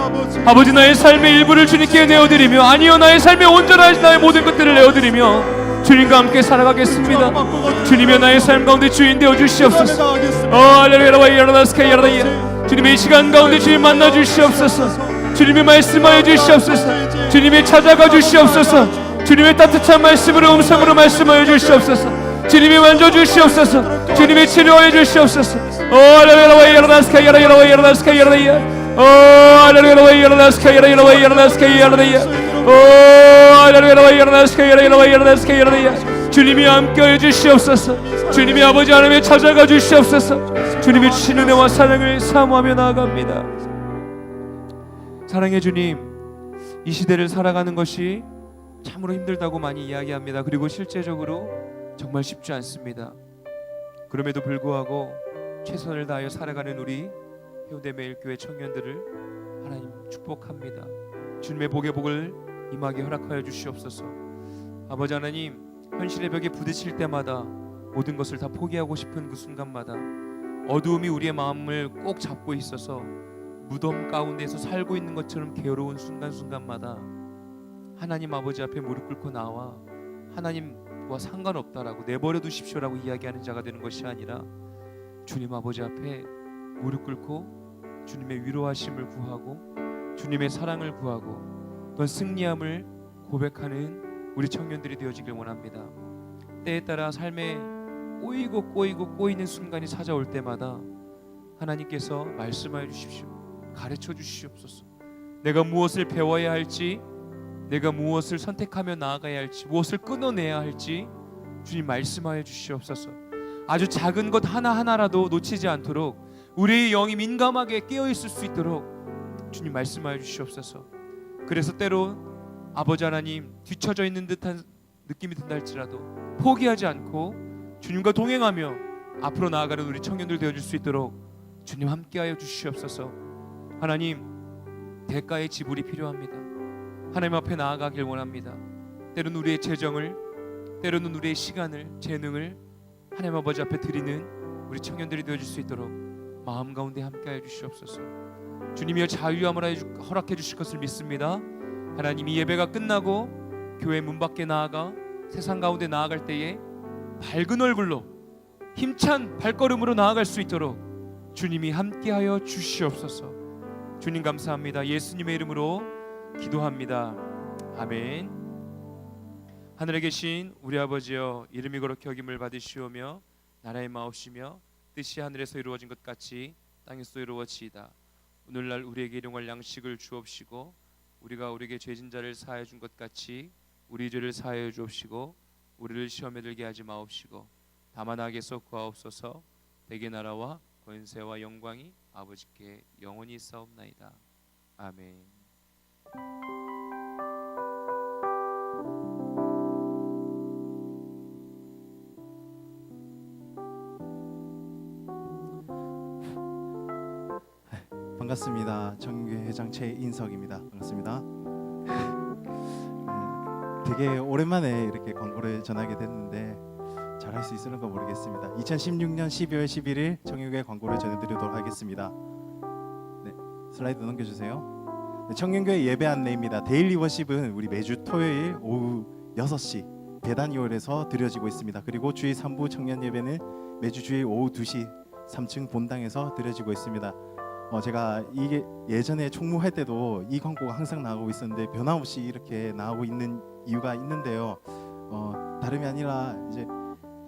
아버지, 나의 삶의 일부를 주님께 내어드리며 아니요, 나의 삶의 온전한 나의 모든 것들을 내어드리며 주님과 함께 살아가겠습니다. 주님의 나의 삶 가운데 주인 되어 주시옵소서. 주님의 이 시간 가운데 주님 만나 주시옵소서. 주님의 말씀하여 주시옵소서. 주님의 찾아가 주시옵소서. 주님의 따뜻한 말씀으로 음성으로 말씀하여 주시옵소서. 주님이 만져 주시옵소서. 주님이 치료하여 주시옵소서. 주님이 함께하여 주시옵소서. 주님이 아버지 하나님의 찾아가 주시옵소서. 주님이 주신 은혜와 사랑을 사모하며 나아갑니다. 사랑의 주님, 이 시대를 살아가는 것이 참으로 힘들다고 많이 이야기합니다. 그리고 실제적으로 정말 쉽지 않습니다. 그럼에도 불구하고 최선을 다하여 살아가는 우리 해운대 매일교회 청년들을 하나님 축복합니다. 주님의 복의 복을 임하게 허락하여 주시옵소서. 아버지 하나님, 현실의 벽에 부딪힐 때마다 모든 것을 다 포기하고 싶은 그 순간마다 어두움이 우리의 마음을 꼭 잡고 있어서 무덤 가운데서 살고 있는 것처럼 괴로운 순간순간마다 하나님 아버지 앞에 무릎 꿇고 나와 하나님과 상관없다라고 내버려 두십시오라고 이야기하는 자가 되는 것이 아니라 주님 아버지 앞에 무릎 꿇고 주님의 위로하심을 구하고 주님의 사랑을 구하고 또한 승리함을 고백하는 우리 청년들이 되어지길 원합니다. 때에 따라 삶에 꼬이는 순간이 찾아올 때마다 하나님께서 말씀하여 주십시오. 가르쳐 주시옵소서. 내가 무엇을 배워야 할지, 내가 무엇을 선택하며 나아가야 할지, 무엇을 끊어내야 할지 주님 말씀하여 주시옵소서. 아주 작은 것 하나하나라도 놓치지 않도록 우리의 영이 민감하게 깨어있을 수 있도록 주님 말씀하여 주시옵소서. 그래서 때로 아버지 하나님 뒤처져 있는 듯한 느낌이 든다 할지라도 포기하지 않고 주님과 동행하며 앞으로 나아가는 우리 청년들 되어줄 수 있도록 주님 함께하여 주시옵소서. 하나님, 대가의 지불이 필요합니다. 하나님 앞에 나아가길 원합니다. 때로는 우리의 재정을, 때로는 우리의 시간을, 재능을 하나님 아버지 앞에 드리는 우리 청년들이 되어줄 수 있도록 마음 가운데 함께하여 주시옵소서. 주님이여 자유함을 허락해 주실 것을 믿습니다. 하나님, 이 예배가 끝나고 교회 문 밖에 나아가 세상 가운데 나아갈 때에 밝은 얼굴로 힘찬 발걸음으로 나아갈 수 있도록 주님이 함께하여 주시옵소서. 주님 감사합니다. 예수님의 이름으로 기도합니다. 아멘. 하늘에 계신 우리 아버지여, 이름이 거룩히 여김을 받으시오며 나라의 마옵시며 뜻이 하늘에서 이루어진 것 같이 땅에서 이루어지이다. 오늘날 우리에게 일용할 양식을 주옵시고 우리가 우리에게 죄진 자를 사하여 준 것 같이 우리 죄를 사하여 주옵시고 우리를 시험에 들게 하지 마옵시고 다만 악에서 구하옵소서. 대개 나라와 권세와 영광이 아버지께 영원히 있사옵나이다. 아멘. 반갑습니다. 정교회 회장 최인석입니다. 반갑습니다. 되게 오랜만에 이렇게 광고를 전하게 됐는데 잘할 수 있을까 모르겠습니다. 2016년 12월 11일 정교회 광고를 전해드리도록 하겠습니다. 네, 슬라이드 넘겨주세요. 네, 청년교회 예배 안내입니다. 데일리 워십은 우리 매주 토요일 오후 6시 배단위홀에서 드려지고 있습니다. 그리고 주일 3부 청년 예배는 매주 주일 오후 2시 3층 본당에서 드려지고 있습니다. 제가 이게 예전에 총무할 때도 이 광고가 항상 나오고 있었는데 변함없이 이렇게 나오고 있는 이유가 있는데요. 다름이 아니라 이제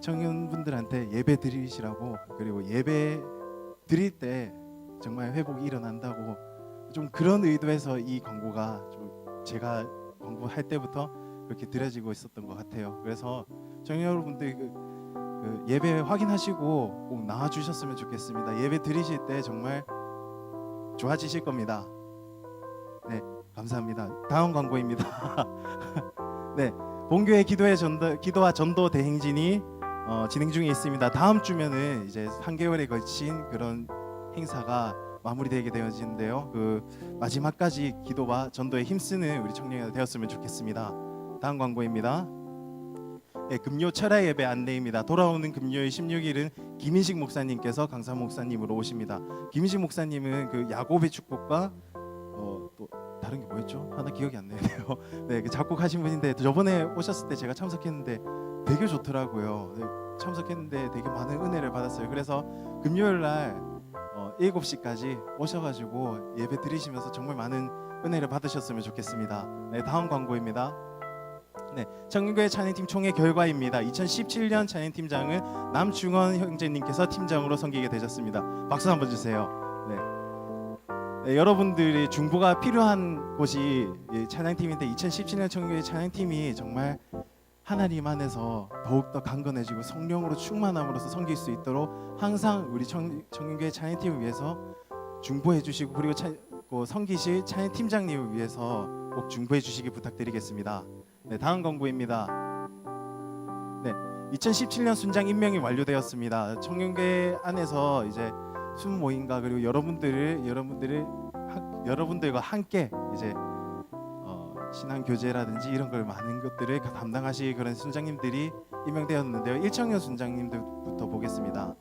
청년분들한테 예배 드리시라고, 그리고 예배 드릴 때 정말 회복이 일어난다고, 좀 그런 의도에서 이 광고가 좀 제가 광고할 때부터 그렇게 드려지고 있었던 것 같아요. 그래서 청년 여러분들 그 예배 확인하시고 꼭 나와 주셨으면 좋겠습니다. 예배 드리실 때 정말 좋아지실 겁니다. 네, 감사합니다. 다음 광고입니다. 네, 본교회 기도와 전도 대행진이 진행 중에 있습니다. 다음 주면은 이제 3개월에 걸친 그런 행사가 마무리되게 되어지는데요. 그 마지막까지 기도와 전도에 힘쓰는 우리 청년이 되었으면 좋겠습니다. 다음 광고입니다. 네, 금요 철야 예배 안내입니다. 돌아오는 금요일 16일은 김인식 목사님께서 강사 목사님으로 오십니다. 김인식 목사님은 그 야곱의 축복과 또 다른 게 뭐였죠? 하나 기억이 안 나네요. 네, 그 작곡하신 분인데 저번에 오셨을 때 제가 참석했는데 되게 좋더라고요. 네, 참석했는데 되게 많은 은혜를 받았어요. 그래서 금요일 날 7시까지 오셔가지고 예배 드리시면서 정말 많은 은혜를 받으셨으면 좋겠습니다. 네, 다음 광고입니다. 네, 청년교회 찬양팀 총회 결과입니다. 2017년 찬양팀장은 남중원 형제님께서 팀장으로 섬기게 되셨습니다. 박수 한번 주세요. 네, 여러분들이 중보가 필요한 곳이 찬양팀인데 2017년 청년교회 찬양팀이 정말 하나님 안에서 더욱더 강건해지고 성령으로 충만함으로써 섬길 수 있도록 항상 우리 청년교회 찬양팀을 위해서 중보해 주시고, 그리고 섬기실 찬양팀장님을 위해서 꼭 중보해 주시기 부탁드리겠습니다. 네, 다음 광고입니다. 네, 2017년 순장 임명이 완료되었습니다. 청년교회 안에서 이제 순 모임과 그리고 여러분들과 함께 이제 신앙 교제라든지 이런 걸 많은 것들을 담당하실 그런 순장님들이 임명되었는데요. 1청년 순장님들부터 보겠습니다.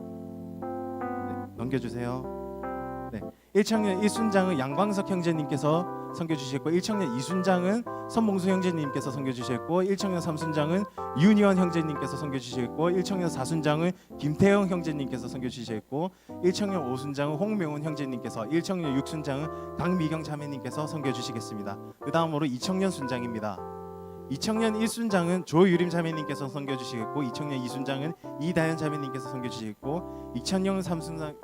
네, 넘겨주세요. 네, 1청년 1순장은 양광석 형제님께서 섬겨주셨고, 1청년 2순장은 선봉수 형제님께서 섬겨주셨고, 1청년 3순장은 윤희원 형제님께서 섬겨주셨고, 1청년 4순장은 김태영 형제님께서 섬겨주셨고, 1청년 5순장은 홍명훈 형제님께서, 1청년 6순장은 강미경 자매님께서 섬겨주시겠습니다. 그 다음으로 2청년 순장입니다. 2청년 1순장은 조유림 자매님께서 섬겨주시겠고, 2청년 2순장은 이다현 자매님께서 섬겨주시겠고, 2청년 3순장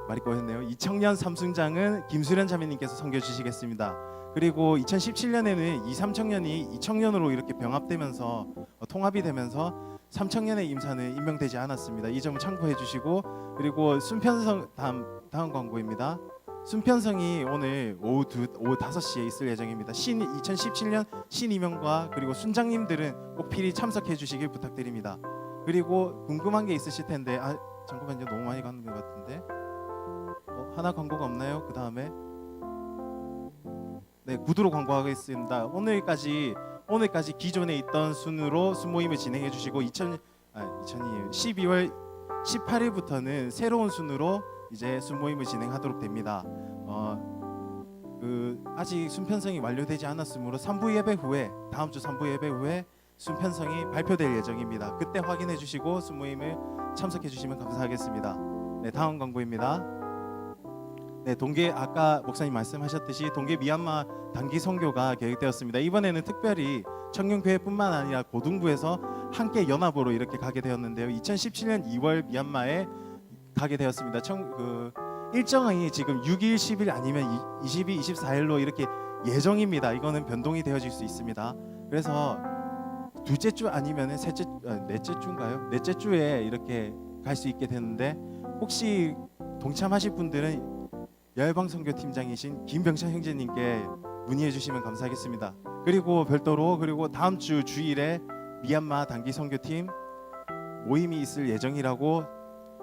말이 꼬였네요. 2청년 3순장은 김수련 자매님께서 섬겨주시겠습니다. 그리고 2017년에는 2, 3청년이 2청년으로 이렇게 병합되면서 통합이 되면서 3청년의 임사는 임명되지 않았습니다. 이 점을 참고해 주시고, 그리고 순편성 다음 광고입니다. 순편성이 오늘 오후 5시에 있을 예정입니다. 2017년 신임명과 그리고 순장님들은 꼭 필히 참석해 주시길 부탁드립니다. 그리고 궁금한 게 있으실 텐데 잠깐만요, 너무 많이 가는 것 같은데 하나 광고가 없나요? 그 다음에 네, 구두로 광고하겠습니다. 오늘까지 기존에 있던 순으로 순모임을 진행해 주시고 12월 18일부터는 새로운 순으로 이제 순모임을 진행하도록 됩니다. 아직 순편성이 완료되지 않았으므로 3부 예배 후에, 다음 주 3부 예배 후에 순편성이 발표될 예정입니다. 그때 확인해 주시고 순모임을 참석해 주시면 감사하겠습니다. 네, 다음 광고입니다. 네, 동계 아까 목사님 말씀하셨듯이 동계 미얀마 단기 선교가 계획되었습니다. 이번에는 특별히 청년교회뿐만 아니라 고등부에서 함께 연합으로 이렇게 가게 되었는데요. 2017년 2월 미얀마에 가게 되었습니다. 일정이 지금 6일, 10일 아니면 20일, 24일로 이렇게 예정입니다. 이거는 변동이 되어질 수 있습니다. 그래서 둘째 주 아니면 넷째 주인가요? 넷째 주에 이렇게 갈 수 있게 되는데, 혹시 동참하실 분들은 열방선교팀장이신 김병찬 형제님께 문의해 주시면 감사하겠습니다. 그리고 별도로 다음 주 주일에 미얀마 단기 선교팀 모임이 있을 예정이라고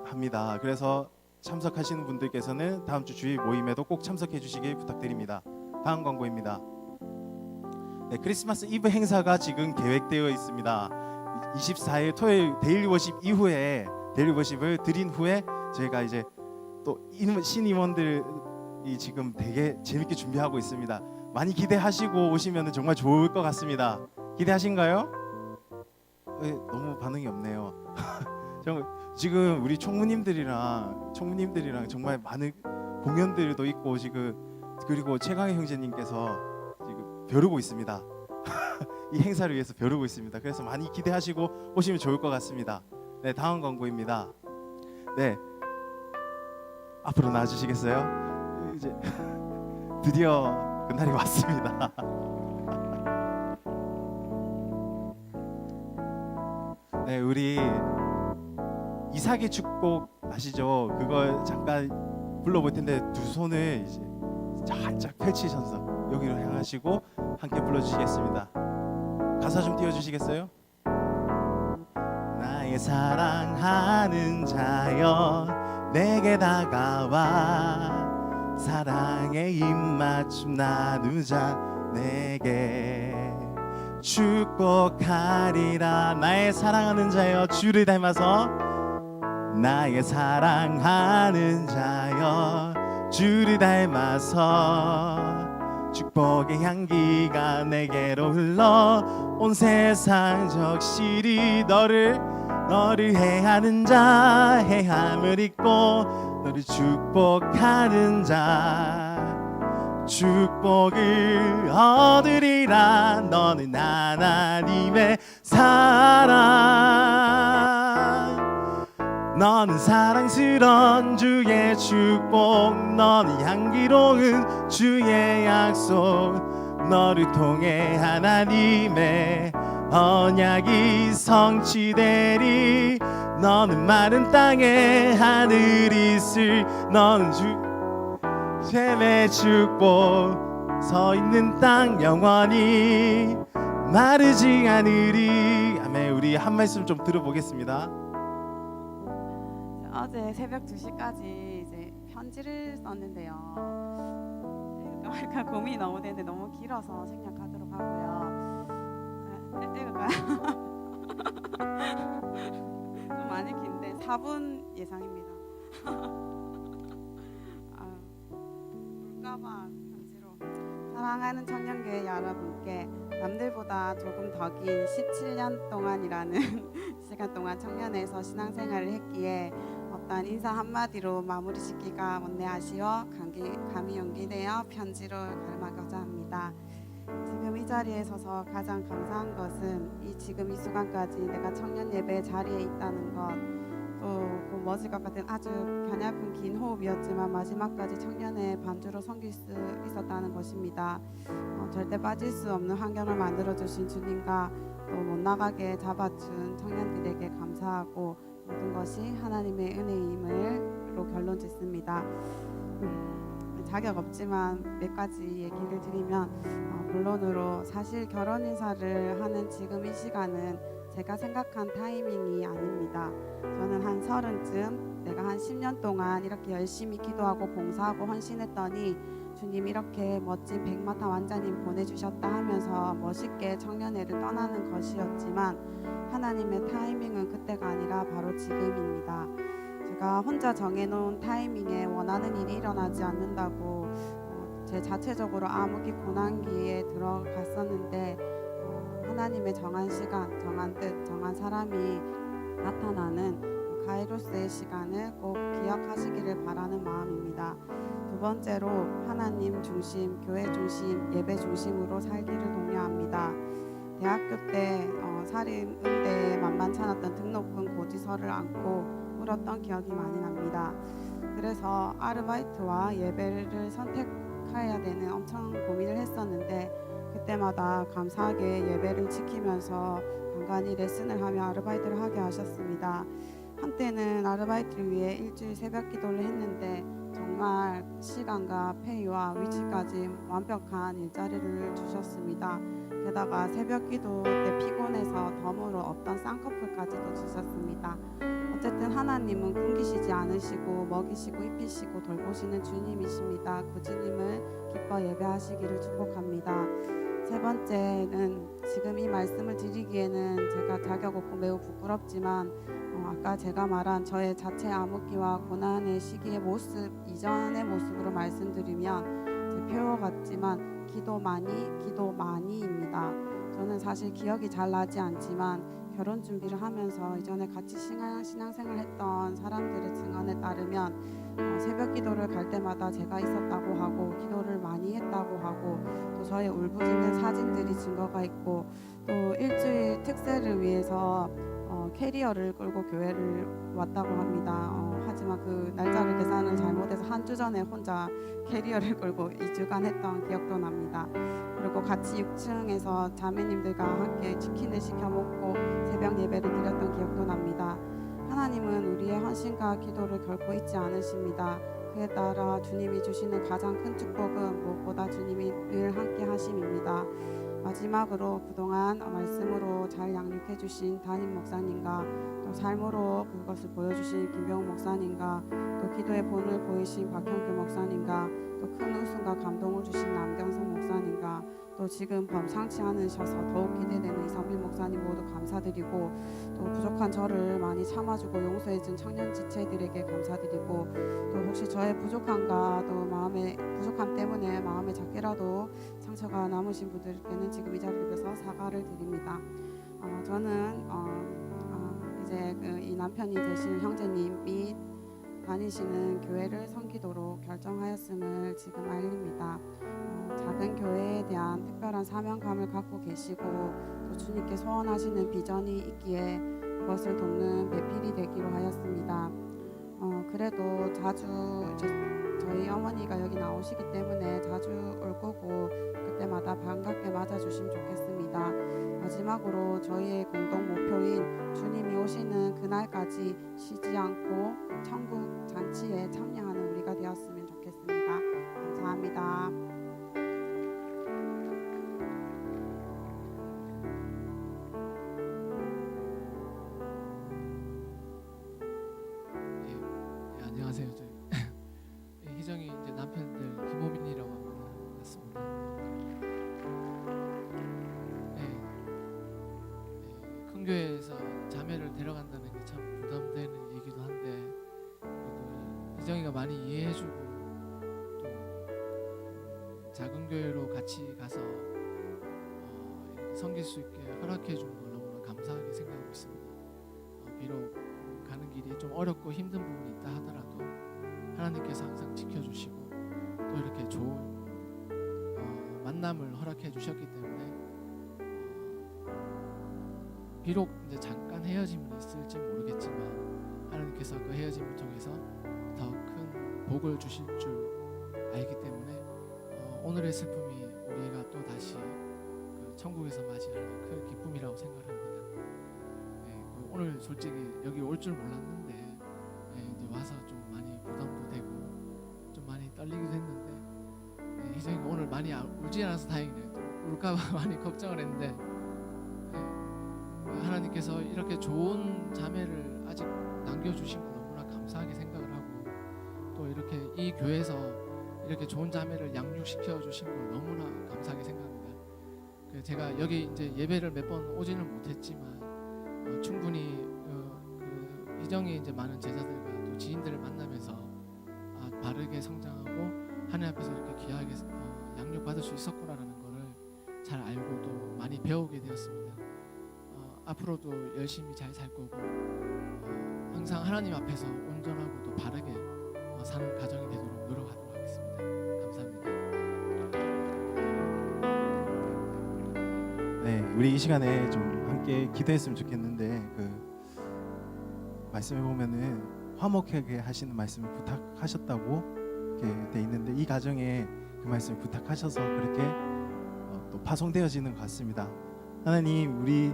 합니다. 그래서 참석하시는 분들께서는 다음 주 주일 모임에도 꼭 참석해 주시길 부탁드립니다. 다음 광고입니다. 네, 크리스마스 이브 행사가 지금 계획되어 있습니다. 24일 토요일 데일리 워십 이후에 데일리 워십을 드린 후에 저희가 이제 또 신임원들 이 지금 되게 재밌게 준비하고 있습니다. 많이 기대하시고 오시면 정말 좋을 것 같습니다. 기대하신가요? 너무 반응이 없네요. 지금 우리 총무님들이랑 정말 많은 공연들도 있고 지금 그리고 최강희 형제님께서 지금 벼르고 있습니다. 이 행사를 위해서 벼르고 있습니다. 그래서 많이 기대하시고 오시면 좋을 것 같습니다. 네, 다음 광고입니다. 네, 앞으로 나와주시겠어요? 이제 드디어 그날이 왔습니다. 네, 우리 이삭의 축복 아시죠? 그걸 잠깐 불러볼 텐데 두 손을 이제 살짝 펼치셔서 여기로 향하시고 함께 불러주시겠습니다. 가사 좀 띄워주시겠어요? 나의 사랑하는 자여 내게 다가와 사랑의 입맞춤 나누자 내게 축복하리라. 나의 사랑하는 자여 주를 닮아서 나의 사랑하는 자여 주를 닮아서 축복의 향기가 내게로 흘러 온 세상 적실히 너를 해하는 자 해함을 잊고 너를 축복하는 자 축복을 얻으리라. 너는 하나님의 사랑 너는 사랑스런 주의 축복 너는 향기로운 주의 약속 너를 통해 하나님의 언약이 성취되리. 너는 마른 땅에 하늘이 있을 너는 주의 축복 서 있는 땅 영원히 마르지 않으리. 아멘. 우리 한 말씀 좀 들어보겠습니다. 어제 새벽 2시까지 이제 편지를 썼는데요. 읽을까 말까 고민이 너무 되는데 너무 길어서 생략하도록 하고요. 읽을까요? 좀 많이 긴데 4분 예상입니다. 울까봐 편지로. 사랑하는 청년교회 여러분께 남들보다 조금 더 긴 17년 동안이라는 시간 동안 청년에서 신앙생활을 했기에 어떤 인사 한마디로 마무리 짓기가 못내 아쉬워 감히 용기 내어 편지로 갈망하고자 합니다. 지금 이 자리에 서서 가장 감사한 것은 지금 이 순간까지 내가 청년 예배 자리에 있다는 것, 또 그 멎을 것 같은 아주 가냘픈 긴 호흡이었지만 마지막까지 청년의 반주로 섬길 수 있었다는 것입니다. 절대 빠질 수 없는 환경을 만들어주신 주님과 또 못 나가게 잡아준 청년들에게 감사하고 모든 것이 하나님의 은혜임을로 결론 짓습니다. 자격 없지만 몇 가지 얘기를 드리면 본론으로 사실 결혼 인사를 하는 지금 이 시간은 제가 생각한 타이밍이 아닙니다. 저는 한 30쯤 내가 한 10년 동안 이렇게 열심히 기도하고 봉사하고 헌신했더니 주님 이렇게 멋진 백마탄 왕자님 보내주셨다 하면서 멋있게 청년회를 떠나는 것이었지만 하나님의 타이밍은 그때가 아니라 바로 지금입니다. 제가 혼자 정해놓은 타이밍에 원하는 일이 일어나지 않는다고 제 자체적으로 암흑기 고난기에 들어갔었는데 하나님의 정한 시간, 정한 뜻, 정한 사람이 나타나는 카이로스의 시간을 꼭 기억하시기를 바라는 마음입니다. 두 번째로 하나님 중심, 교회 중심, 예배 중심으로 살기를 독려합니다. 대학교 때 사립 음대에 만만찮았던 등록금 고지서를 안고 울었던 기억이 많이 납니다. 그래서 아르바이트와 예배를 선택해야 되는 엄청 고민을 했었는데 그때마다 감사하게 예배를 지키면서 간간히 레슨을 하며 아르바이트를 하게 하셨습니다. 한때는 아르바이트를 위해 일주일 새벽 기도를 했는데 정말 시간과 페이와 위치까지 완벽한 일자리를 주셨습니다. 게다가 새벽 기도 때 피곤해서 덤으로 없던 쌍꺼풀까지도 주셨습니다. 어쨌든 하나님은 굶기시지 않으시고 먹이시고 입히시고 돌보시는 주님이십니다. 그 주님을 기뻐 예배하시기를 축복합니다. 세 번째는 지금 이 말씀을 드리기에는 제가 자격 없고 매우 부끄럽지만 아까 제가 말한 저의 자체 암흑기와 고난의 시기의 모습 이전의 모습으로 말씀드리면 제 표어 같지만 기도 많이입니다. 저는 사실 기억이 잘 나지 않지만 결혼 준비를 하면서 이전에 같이 신앙생활 했던 사람들의 증언에 따르면 새벽 기도를 갈 때마다 제가 있었다고 하고 기도를 많이 했다고 하고 또 저의 울부짖는 사진들이 증거가 있고 또 일주일 특세를 위해서 캐리어를 끌고 교회를 왔다고 합니다. 하지만 그 날짜를 계산을 잘못해서 한 주 전에 혼자 캐리어를 끌고 2주간 했던 기억도 납니다. 그리고 같이 6층에서 자매님들과 함께 치킨을 시켜 먹고 새벽 예배를 드렸던 기억도 납니다. 하나님은 우리의 헌신과 기도를 결코 잊지 않으십니다. 그에 따라 주님이 주시는 가장 큰 축복은 무엇보다 주님이 늘 함께 하심입니다. 마지막으로 그동안 말씀으로 잘 양육해 주신 담임 목사님과 또 삶으로 그것을 보여주신 김병욱 목사님과 또 기도의 본을 보이신 박형규 목사님과 또 큰 웃음과 감동을 주신 남경성 목사님과 또 지금 범상치 않으셔서 더욱 기대되는 이성빈 목사님 모두 감사드리고 또 부족한 저를 많이 참아주고 용서해준 청년 지체들에게 감사드리고 또 혹시 저의 부족함과 또 마음의 부족함 때문에 마음에 작게라도 상처가 남으신 분들께는 지금 이 자리를 빌어서 사과를 드립니다. 저는 이제 이 남편이 되실 형제님이 다니시는 교회를 섬기도록 결정하였음을 지금 알립니다. 작은 교회에 대한 특별한 사명감을 갖고 계시고 또 주님께 소원하시는 비전이 있기에 그것을 돕는 배필이 되기로 하였습니다. 그래도 자주 이제 저희 어머니가 여기 나오시기 때문에 자주 올 거고 그때마다 반갑게 맞아주시면 좋겠습니다. 마지막으로 저희의 공동 목표인 주님이 오시는 그날까지 쉬지 않고 천국 잔치에 참여하는 우리가 되었으면 좋겠습니다. 감사합니다. 안녕하세요. 희정이 이제 남편들 김호민이라고 합니다. 맞습니다. 큰 교회에서 자매를 데려간다는 게 참 부담되는 얘기도 한데 그래도 희정이가 많이 이해해주고 또 작은 교회로 같이 가서 이렇게 섬길 수 있게 허락해준 거 너무나 감사하게 생각하고 있습니다. 비록 가는 길이 좀 어렵고 힘든 부분이 있다 하더라도 하나님께서 항상 지켜주시고 또 이렇게 좋은 만남을 허락해 주셨기 때문에 비록 이제 잠깐 헤어짐이 있을지 모르겠지만 하나님께서 그 헤어짐을 통해서 더 큰 복을 주실 줄 알기 때문에 오늘의 슬픔이 우리가 또 다시 그 천국에서 맞이하는 큰 기쁨이라고 생각합니다. 오늘 솔직히 여기 올 줄 몰랐는데 이제 와서 좀 많이 부담도 되고 좀 많이 떨리기도 했는데 희정이가 오늘 많이 울지 않아서 다행이네요. 또 울까봐 많이 걱정을 했는데 하나님께서 이렇게 좋은 자매를 아직 남겨주신 거 너무나 감사하게 생각을 하고 또 이렇게 이 교회에서 이렇게 좋은 자매를 양육시켜 주신 걸 너무나 감사하게 생각합니다. 제가 여기 이제 예배를 몇 번 오지는 못했지만 충분히 그 희정이 이제 많은 제자들과 또 지인들을 만나면서 바르게 성장하고 하나님 앞에서 이렇게 귀하게 양육받을 수 있었구나라는 것을 잘 알고 또 많이 배우게 되었습니다. 앞으로도 열심히 잘 살 거고 항상 하나님 앞에서 온전하고 또 바르게 사는 가정이 되도록 노력하도록 하겠습니다. 감사합니다. 네, 우리 이 시간에 좀 함께 기도했으면 좋겠는데 말씀해 보면은 화목하게 하시는 말씀을 부탁하셨다고 이렇게 돼 있는데 이 가정에 그 말씀을 부탁하셔서 그렇게 또 파송되어지는 것 같습니다. 하나님, 우리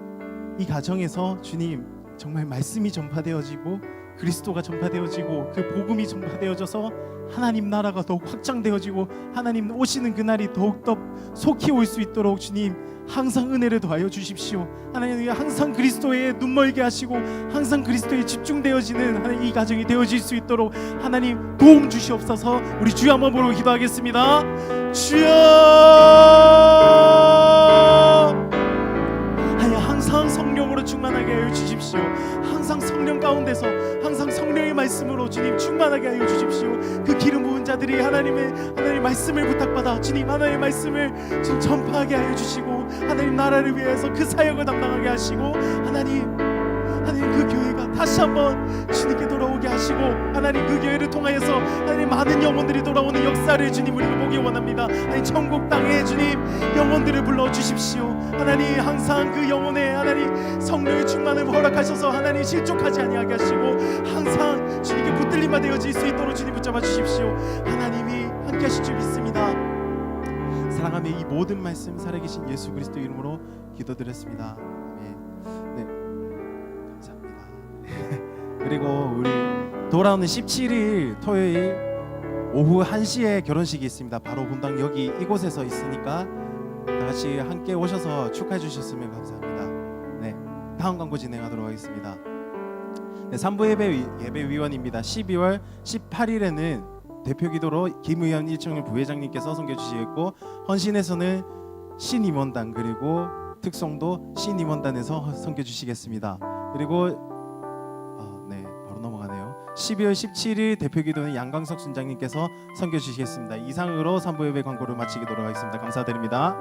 이 가정에서 주님 정말 말씀이 전파되어지고 그리스도가 전파되어지고 그 복음이 전파되어져서 하나님 나라가 더욱 확장되어지고 하나님 오시는 그날이 더욱더 속히 올 수 있도록 주님 항상 은혜를 더하여 주십시오. 하나님 항상 그리스도에 눈멀게 하시고 항상 그리스도에 집중되어지는 하나님 이 가정이 되어질 수 있도록 하나님 도움 주시옵소서. 우리 주여 한번 부르고 기도하겠습니다. 주여 항상 성령으로 충만하게 하여 주십시오. 항상 성령 가운데서 항상 성령의 말씀으로 주님 충만하게 하여 주십시오. 그 기름 부은 자들이 하나님의 말씀을 부탁받아 주님 하나님의 말씀을 지금 전파하게 하여 주시고 하나님 나라를 위해서 그 사역을 담당하게 하시고 하나님 그 교회가 다시 한번 주님께 돌아오게 하시고 하나님 그 교회를 통하여서 하나님 많은 영혼들이 돌아오는 역사를 주님 우리가 보기 원합니다. 하나님 천국 땅에 주님 영혼들을 불러 주십시오. 하나님 항상 그 영혼에 하나님 성령의 충만을 허락하셔서 하나님 실족하지 아니하게 하시고 항상 주님께 붙들림바 되어질 수 있도록 주님 붙잡아 주십시오. 하나님이 함께 하실 줄 믿습니다. 사랑하며 이 모든 말씀 살아계신 예수 그리스도 이름으로 기도드렸습니다. 아멘. 네, 감사합니다. 그리고 우리 돌아오는 17일 토요일 오후 1시에 결혼식이 있습니다. 바로 본당 여기 이곳에서 있으니까 다 같이 함께 오셔서 축하해 주셨으면 감사합니다. 네, 다음 광고 진행하도록 하겠습니다. 네, 3부 예배위원입니다. 12월 18일에는 대표기도로 김의현 일청일 부회장님께서 섬겨주시겠고 헌신에서는 신임원단 그리고 특성도 신임원단에서 섬겨주시겠습니다. 그리고 12월 17일 대표기도는 양광석 순장님께서 섬겨주시겠습니다. 이상으로 3부 예배 광고를 마치도록 하겠습니다. 감사드립니다.